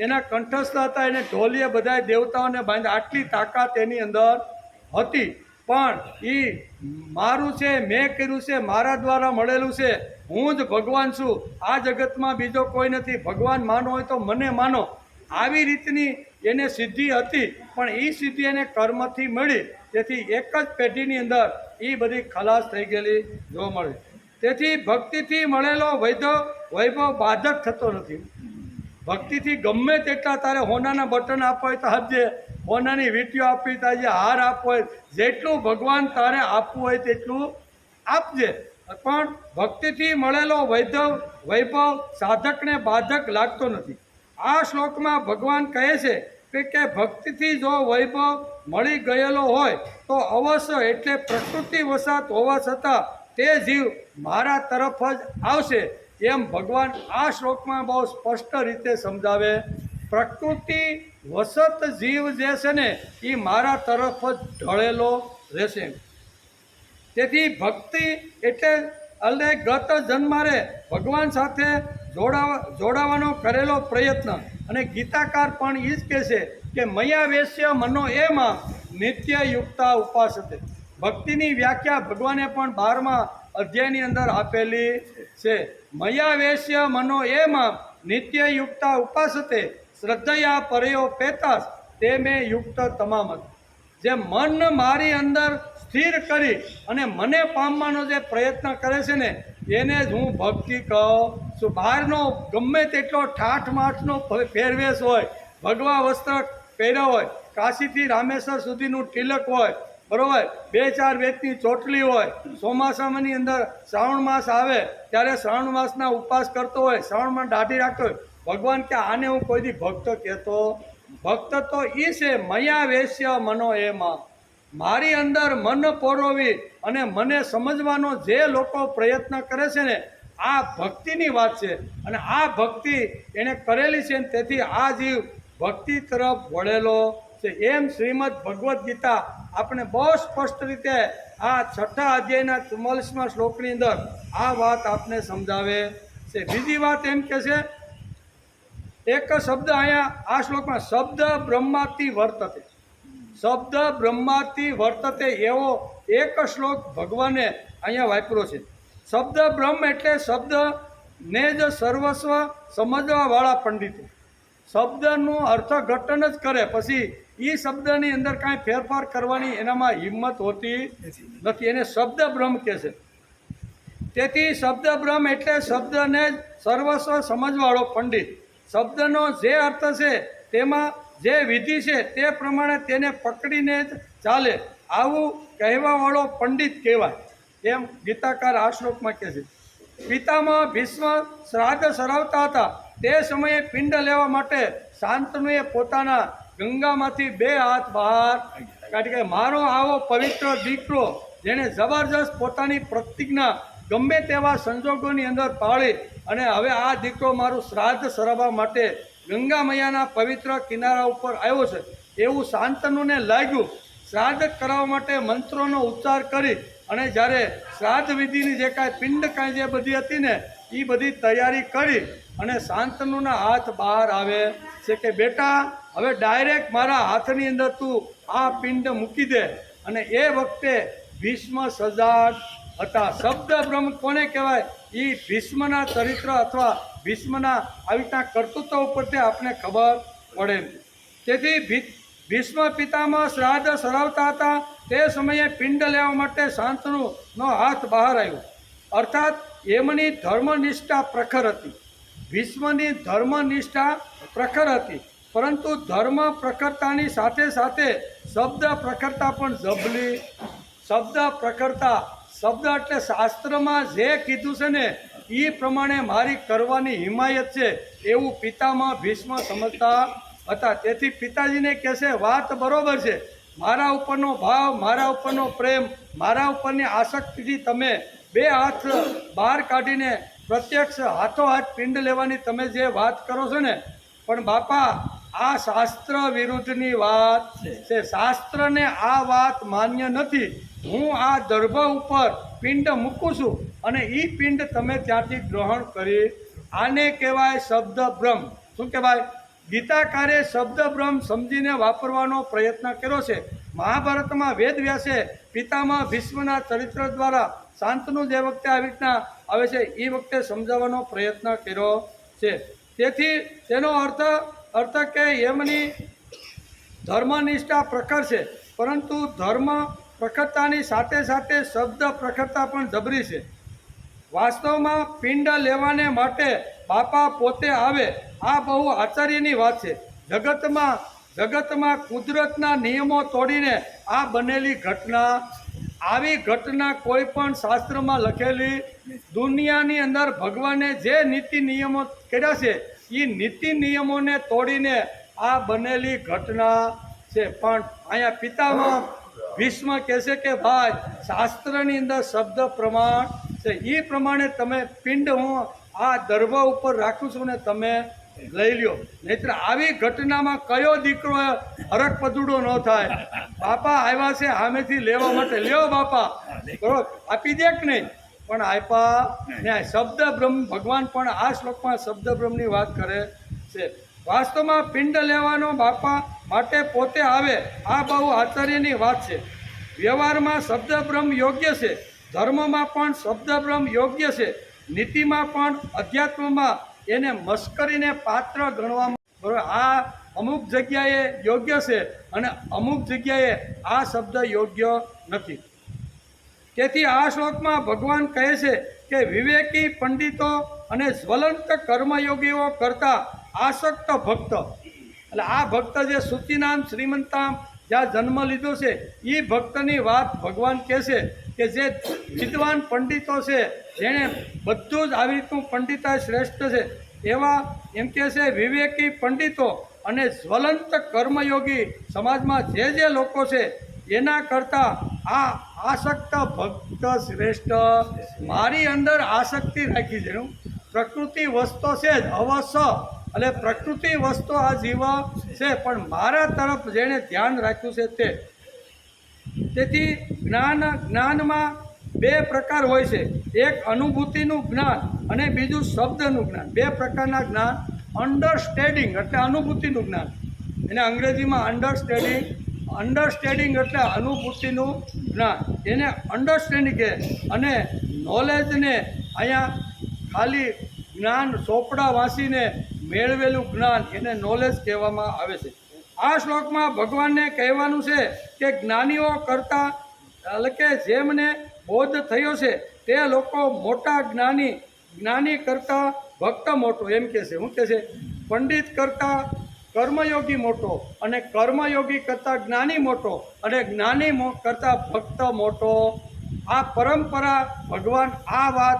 એના કંઠસ્થ હતા, એને ઢોલીએ બધા દેવતાઓને બાંધ્યા, આટલી તાકાત એની અંદર હતી. પણ એ મારું છે, મેં કર્યું છે, મારા દ્વારા મળેલું છે, હું જ ભગવાન છું, આ જગતમાં બીજો કોઈ નથી, ભગવાન માનો હોય તો મને માનો, આવી રીતની એને સિદ્ધિ હતી. પણ એ સિદ્ધિ એને કર્મથી મળી, તેથી એક જ પેઢીની અંદર એ બધી ખલાસ થઈ ગયેલી જોવા મળે. તેથી ભક્તિથી મળેલો વૈભવ બાધક થતો નથી. ભક્તિથી ગમે તેટલા તારે હોનાના બટન આપવા હોય તો આપજે, હોનાની વીંટીઓ આપવી તો આજે હાર આપવો હોય, જેટલું ભગવાન તારે આપવું હોય તેટલું આપજે. પણ ભક્તિથી મળેલો વૈભવ સાધકને બાધક લાગતો નથી. આ શ્લોકમાં ભગવાન કહે છે કે ભક્તિથી જો વૈભવ મળી ગયેલો હોય તો અવશ્ય, એટલે પ્રકૃતિ વસાત હોવા છતાં તે જીવ મારા તરફ જ આવશે. એમ ભગવાન આ શ્લોકમાં બહુ સ્પષ્ટ રીતે સમજાવે. પ્રકૃતિ વસત જીવ જે છે ને એ મારા તરફ જ ઢળેલો રહેશે. તેથી ભક્તિ એટલે એટલે ગત જન્મારે ભગવાન સાથે જોડાવાનો કરેલો પ્રયત્ન. અને ગીતાકાર પણ એ જ કહે છે કે મયા વેશ્ય મનો એમાં નિત્ય યુક્તા ઉપાસતે. ભક્તિની વ્યાખ્યા ભગવાને પણ 12મા અધ્યાયની અંદર આપેલી છે. મયા વેશ્ય મનો એમાં નિત્ય યુક્તા ઉપાસતે શ્રદ્ધયા પરયો પેતાસ તે મેં યુક્ત તમામત. જે મન મારી અંદર સ્થિર કરી અને મને પામવાનો જે પ્રયત્ન કરે છે ને એને જ હું ભક્તિ કહું છું. બહારનો ગમે તેટલો ઠાઠમાઠનો પહેરવેશ હોય, ભગવા વસ્ત્ર પહેર્યા હોય, કાશીથી રામેશ્વર સુધીનું તિલક હોય, બરાબર, 2-4 વેતની ચોટલી હોય, ચોમાસાની અંદર શ્રાવણ માસ આવે ત્યારે શ્રાવણ માસના ઉપવાસ કરતો હોય, શ્રાવણમાં દાઢી રાખતો હોય, ભગવાન કે આને હું કોઈ દી ભક્ત કહેતો. ભક્ત તો એ છે મયા વેશ્ય મનો એમાં, મારી અંદર મન પોરોવી અને મને સમજવાનો જે લોકો પ્રયત્ન કરે છે ને આ ભક્તિની વાત છે. અને આ ભક્તિ એણે કરેલી છે, તેથી આ જીવ ભક્તિ તરફ વળેલો છે. એમ શ્રીમદ ભગવદ્ ગીતા આપણે બહુ સ્પષ્ટ રીતે આ 6થા અધ્યાયના 44મા શ્લોકની અંદર આ વાત આપને સમજાવે છે. બીજી વાત એમ કે છે, એક શબ્દ અહીંયા આ શ્લોકમાં શબ્દ બ્રહ્માથી વર્તતે, શબ્દ બ્રહ્માથી વર્તતે એવો એક શ્લોક ભગવાને અહીંયા વાપર્યો છે. શબ્દ બ્રહ્મ એટલે શબ્દને જ સર્વસ્વ સમજવાવાળા પંડિતો શબ્દનું અર્થઘટન જ કરે, પછી એ શબ્દની અંદર કાંઈ ફેરફાર કરવાની એનામાં હિંમત હોતી નથી, એને શબ્દ બ્રહ્મ કહે છે. તેથી શબ્દ બ્રહ્મ એટલે શબ્દને જ સર્વસ્વ સમજવાળો પંડિત. શબ્દનો જે અર્થ છે તેમાં જે વિધિ છે તે પ્રમાણે તેને પકડીને જ ચાલે, આવું કહેવાવાળો પંડિત કહેવાય, એમ ગીતાકાર આ શ્લોકમાં કહે છે. પિતામહ ભીષ્મ શ્રાદ્ધ સરાવતા હતા તે સમયે પિંડ લેવા માટે શાંતનુએ પોતાના ગંગામાંથી 2 હાથ બહાર કાઢી કે મારો આવો પવિત્ર દીકરો જેણે જબરજસ્ત પોતાની પ્રતિજ્ઞા ગમે તેવા સંજોગોની અંદર પાળી અને હવે આ દીકરો મારું શ્રાદ્ધ સરાવવા માટે ગંગા મૈયાના પવિત્ર કિનારા ઉપર આવ્યો છે એવું શાંતનુને લાગ્યું. શ્રાદ્ધ કરાવવા માટે મંત્રોનો ઉચ્ચાર કરી અને જ્યારે શ્રાદ્ધ વિધિની જે કાંઈ પિંડ કાંઈ જે બધી હતી ને એ બધી તૈયારી કરી અને શાંતનુના હાથ બહાર આવે છે કે બેટા હવે ડાયરેક્ટ મારા હાથની અંદર તું આ પિંડ મૂકી દે. અને એ વખતે ભીષ્મ સજાગ હતા. શબ્દ બ્રહ્મ કોને કહેવાય? એ ભીષ્મના ચરિત્ર અથવા ભીષ્મના આવી રીતના કર્તૃત્વ ઉપરથી આપણે ખબર પડે. તેથી ભીષ્મ પિતામહ શ્રાદ્ધ સરાવતા હતા તે સમયે પિંડ લેવા માટે શાંતનુનો હાથ બહાર આવ્યો. અર્થાત એમની ધર્મનિષ્ઠા પ્રખર હતી. ભીષ્મની ધર્મનિષ્ઠા પ્રખર હતી, પરંતુ ધર્મ પ્રખરતાની સાથે સાથે શબ્દ પ્રખરતા પણ જબલી. શબ્દ પ્રખરતા, શબ્દ એટલે શાસ્ત્રમાં જે કીધું છે ને એ પ્રમાણે મારી કરવાની હિમાયત છે એવું પિતામહ ભીષ્મ સમજતા હતા. તેથી પિતાજીને કહેશે વાત બરોબર છે, મારા ઉપરનો ભાવ, મારા ઉપરનો પ્રેમ, મારા ઉપરની આસક્તિથી તમે 2 હાથ બહાર કાઢીને પ્રત્યક્ષ હાથોહાથ પિંડ લેવાની તમે જે વાત કરો છો ને, પણ બાપા આ શાસ્ત્ર વિરુદ્ધની વાત છે. શાસ્ત્રને આ વાત માન્ય નથી. હું આ દર્ભ ઉપર પિંડ મૂકું છું અને એ પિંડ તમે ત્યાંથી ગ્રહણ કરી. આને કહેવાય શબ્દ બ્રહ્મ. શું કહેવાય? ગીતાકારે શબ્દ બ્રહ્મ સમજીને વાપરવાનો પ્રયત્ન કર્યો છે. મહાભારતમાં વેદવ્યાસે પિતામહ ભીષ્મના ચરિત્ર દ્વારા શાંતનુ જે વખતે આવી રીતના આવે છે એ વખતે સમજાવવાનો પ્રયત્ન કર્યો છે. તેથી તેનો અર્થ કે એમની ધર્મનિષ્ઠા પ્રખર છે, પરંતુ ધર્મ પ્રખરતાની સાથે સાથે શબ્દ પ્રખરતા પણ જબરી છે. વાસ્તવમાં પિંડ લેવાને માટે બાપા પોતે આવે આ બહુ આશ્ચર્યની વાત છે. જગતમાં કુદરતના નિયમો તોડીને આ બનેલી ઘટના, આવી ઘટના કોઈ પણ શાસ્ત્રમાં લખેલી, દુનિયાની અંદર ભગવાને જે નીતિ નિયમો કર્યા છે એ નીતિ નિયમોને તોડીને આ બનેલી ઘટના છે. પણ અહીંયા પિતામહ ભીષ્મ કહે છે કે ભાઈ શાસ્ત્રની અંદર શબ્દ પ્રમાણ છે, એ પ્રમાણે તમે પિંડ હું આ દર્ભ ઉપર રાખું છું ને તમે લઈ લ્યો. નહીતર આવી ઘટનામાં કયો દીકરો હરક પદુડો ન થાય. બાપા આવ્યા છે સામેથી લેવા માટે, લ્યો બાપા બરોબર આપી દે કે નહીં, પણ આપ્યા નહીં. શબ્દ બ્રહ્મ ભગવાન પણ આ શ્લોકમાં શબ્દ બ્રહ્મની વાત કરે છે. વાસ્તવમાં પિંડ લેવાનો બાપા માટે પોતે આવે આ બહુ આશ્ચર્યની વાત છે. વ્યવહારમાં શબ્દ બ્રહ્મ યોગ્ય છે, ધર્મમાં પણ શબ્દ બ્રહ્મ યોગ્ય છે, નીતિમાં પણ અધ્યાત્મમાં એને મશ્કરીને પાત્ર ગણવામાં બરાબર આ અમુક જગ્યાએ યોગ્ય છે અને અમુક જગ્યાએ આ શબ્દ યોગ્ય નથી. તેથી આ શ્લોકમાં ભગવાન કહે છે કે વિવેકી પંડિતો અને જ્વલંત કર્મયોગીઓ કરતાં આસક્ત ભક્ત, એટલે આ ભક્ત જે શુચિનામ શ્રીમંતામ જ્યાં જન્મ લીધો છે એ ભક્તની વાત ભગવાન કહે છે કે જે વિદ્વાન પંડિતો છે, જેણે બધું જ આવી રીતનું પંડિતા શ્રેષ્ઠ છે એવા એમ કહે છે વિવેકી પંડિતો અને જ્વલંત કર્મયોગી સમાજમાં જે લોકો છે એના કરતાં આ આસક્ત ભક્ત શ્રેષ્ઠ. મારી અંદર આસક્તિ રાખી છે, પ્રકૃતિ વસ્તુ છે જ અવશ્ય, એટલે પ્રકૃતિ વસ્તુ આ જીવ છે, પણ મારા તરફ જેણે ધ્યાન રાખ્યું છે તે. તેથી જ્ઞાનમાં 2 પ્રકાર હોય છે, એક અનુભૂતિનું જ્ઞાન અને બીજું શબ્દનું જ્ઞાન. 2 પ્રકારના જ્ઞાન. અન્ડરસ્ટેન્ડિંગ એટલે અનુભૂતિનું જ્ઞાન, એને અંગ્રેજીમાં અન્ડરસ્ટેન્ડિંગ અન્ડરસ્ટેન્ડિંગ એટલે અનુભૂતિનું જ્ઞાન, એને અન્ડરસ્ટેન્ડિંગ કહે. અને નોલેજને અહીંયા ખાલી જ્ઞાન ચોપડા વાંચીને મેળવેલું જ્ઞાન એને નોલેજ કહેવામાં આવે છે. આ શ્લોકમાં ભગવાનને કહેવાનું છે કે જ્ઞાનીઓ કરતાં એટલે કે જેમને બોધ થયો છે તે લોકો મોટા જ્ઞાની કરતાં ભક્ત મોટો એમ કહે છે. શું કહે છે? પંડિત કરતાં કર્મયોગી મોટો, અને કર્મયોગી કરતાં જ્ઞાની મોટો, અને જ્ઞાની કરતાં ભક્ત મોટો. આ પરંપરા ભગવાન આ વાત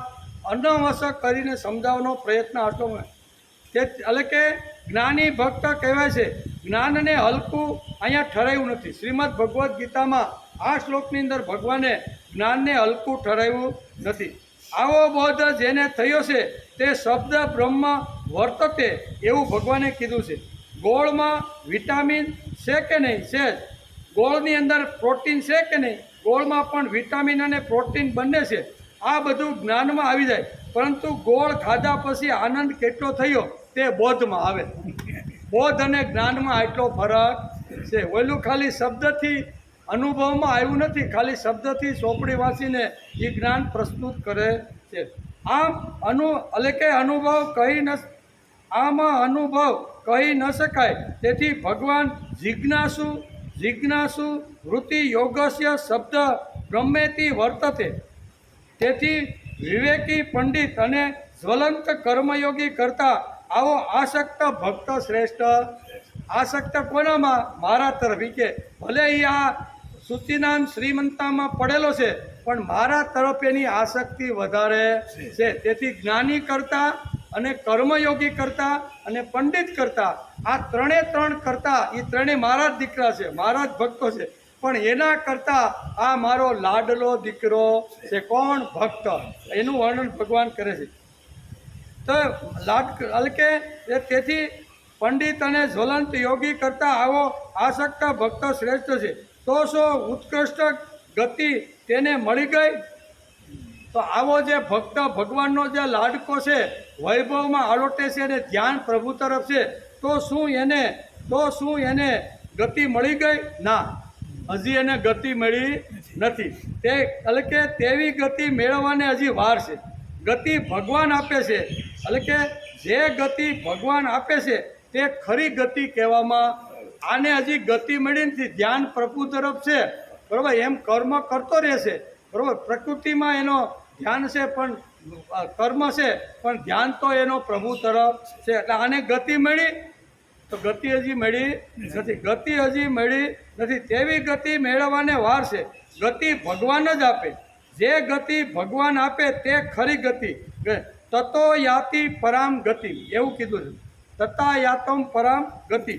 અનવસર કરીને સમજાવવાનો પ્રયત્ન હતો. તે એટલે કે જ્ઞાની ભક્ત કહેવાય છે. જ્ઞાનને હલકું અહીંયા ઠરાવ્યું નથી. શ્રીમદ ભગવદ્ ગીતામાં આ શ્લોકની અંદર ભગવાને જ્ઞાનને હલકું ઠરાવ્યું નથી. આવો બોધ જેને થયો છે તે શબ્દ બ્રહ્મ વર્તતે એવું ભગવાને કીધું છે. ગોળમાં વિટામિન છે કે નહીં? છે જ. ગોળની અંદર પ્રોટીન છે કે નહીં? ગોળમાં પણ વિટામિન અને પ્રોટીન બંને છે. આ બધું જ્ઞાનમાં આવી જાય, પરંતુ ગોળ ખાધા પછી આનંદ કેટલો થયો તે બોધમાં આવે. બોધ અને જ્ઞાનમાં આટલો ફરક છે. ઓલું ખાલી શબ્દથી અનુભવમાં આવ્યું નથી, ખાલી શબ્દથી ચોપડી વાંચીને એ જ્ઞાન પ્રસ્તુત કરે છે. આમ એટલે કે અનુભવ કહી ન શકાય. તેથી ભગવાન જિજ્ઞાસુ વૃત્તિ યોગસ્ય શબ્દ બ્રહ્મેતિ વર્તતે. તેથી વિવેકી પંડિત અને જ્વલંત કર્મયોગી કરતા આવો આસક્ત ભક્ત શ્રેષ્ઠ. આસક્ત કોનામાં? મારા તરફ. કે ભલે એ આ સૂચિનામ શ્રીમંતામાં પડેલો છે, પણ મારા તરફ એની આસક્તિ વધારે છે. તેથી જ્ઞાની કરતા અને કર્મયોગી કરતા અને પંડિત કરતા, આ ત્રણ કરતા, એ ત્રણેય મારા જ દીકરા છે, મારા જ ભક્તો છે. પણ એના કરતાં આ મારો લાડલો દીકરો છે. કોણ? ભક્ત. એનું વર્ણન ભગવાન કરે છે. તો કે તેથી પંડિત અને જ્વલંત યોગી કરતાં આવો આસક્ત ભક્ત શ્રેષ્ઠ છે. તો શું ઉત્કૃષ્ટ ગતિ તેને મળી ગઈ? તો આવો જે ભક્ત ભગવાનનો જે લાડકો છે, વૈભવમાં આલોટે છે અને ધ્યાન પ્રભુ તરફ છે, તો શું એને ગતિ મળી ગઈ? ના, હજી એને ગતિ મળી નથી. તે એટલે કે તેવી ગતિ મેળવવાને હજી વાર છે. ગતિ ભગવાન આપે છે. એટલે કે જે ગતિ ભગવાન આપે છે તે ખરી ગતિ કહેવામાં. આને હજી ગતિ મળી નથી. ધ્યાન પ્રભુ તરફ છે, બરાબર. એમ કર્મ કરતો રહેશે, બરાબર. પ્રકૃતિમાં એનો ધ્યાન છે, પણ કર્મ છે, પણ ધ્યાન તો એનો પ્રભુ તરફ છે. એટલે આને ગતિ મળી? તો ગતિ હજી મળી નથી. ગતિ હજી મળી નથી. તેવી ગતિ મેળવવાને વાર છે. ગતિ ભગવાન જ આપે. જે ગતિ ભગવાન આપે તે ખરી ગતિ. તતો યાતિ પરામ ગતિ એવું કીધું છે. તથા યાતમ પરામ ગતિ.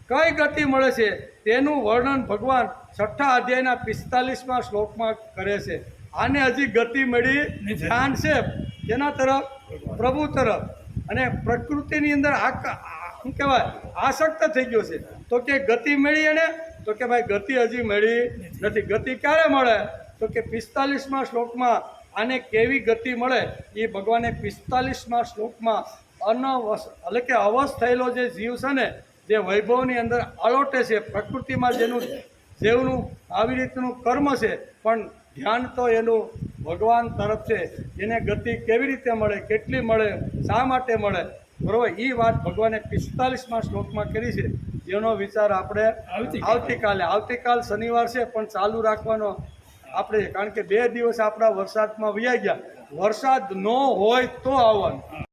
કઈ ગતિ મળે છે તેનું વર્ણન ભગવાન 6થા અધ્યાયના 45મા શ્લોકમાં કરે છે. આને હજી ગતિ મળી ધ્યાન છે તેના તરફ, પ્રભુ તરફ. અને પ્રકૃતિની અંદર શું કહેવાય, આસક્ત થઈ ગયો છે. તો કે ગતિ મળી એને? તો કે ભાઈ ગતિ હજી મળી નથી. ગતિ ક્યારે મળે? તો કે 45મા શ્લોકમાં આને કેવી ગતિ મળે એ ભગવાને 45મા શ્લોકમાં એટલે કે અવશ થયેલો જે જીવ છે ને, જે વૈભવની અંદર આલોટે છે, પ્રકૃતિમાં જેવું આવી રીતનું કર્મ છે, પણ ધ્યાન તો એનું ભગવાન તરફ છે. એને ગતિ કેવી રીતે મળે, કેટલી મળે, શા માટે મળે, બરાબર. એ વાત ભગવાને 45મા શ્લોકમાં કરી છે, જેનો વિચાર આપણે આવતીકાલ શનિવાર છે પણ ચાલુ રાખવાનો આપણે, કારણ કે 2 દિવસ આપણા વરસાદમાં વયા ગયા. વરસાદ ન હોય તો આવવાનું.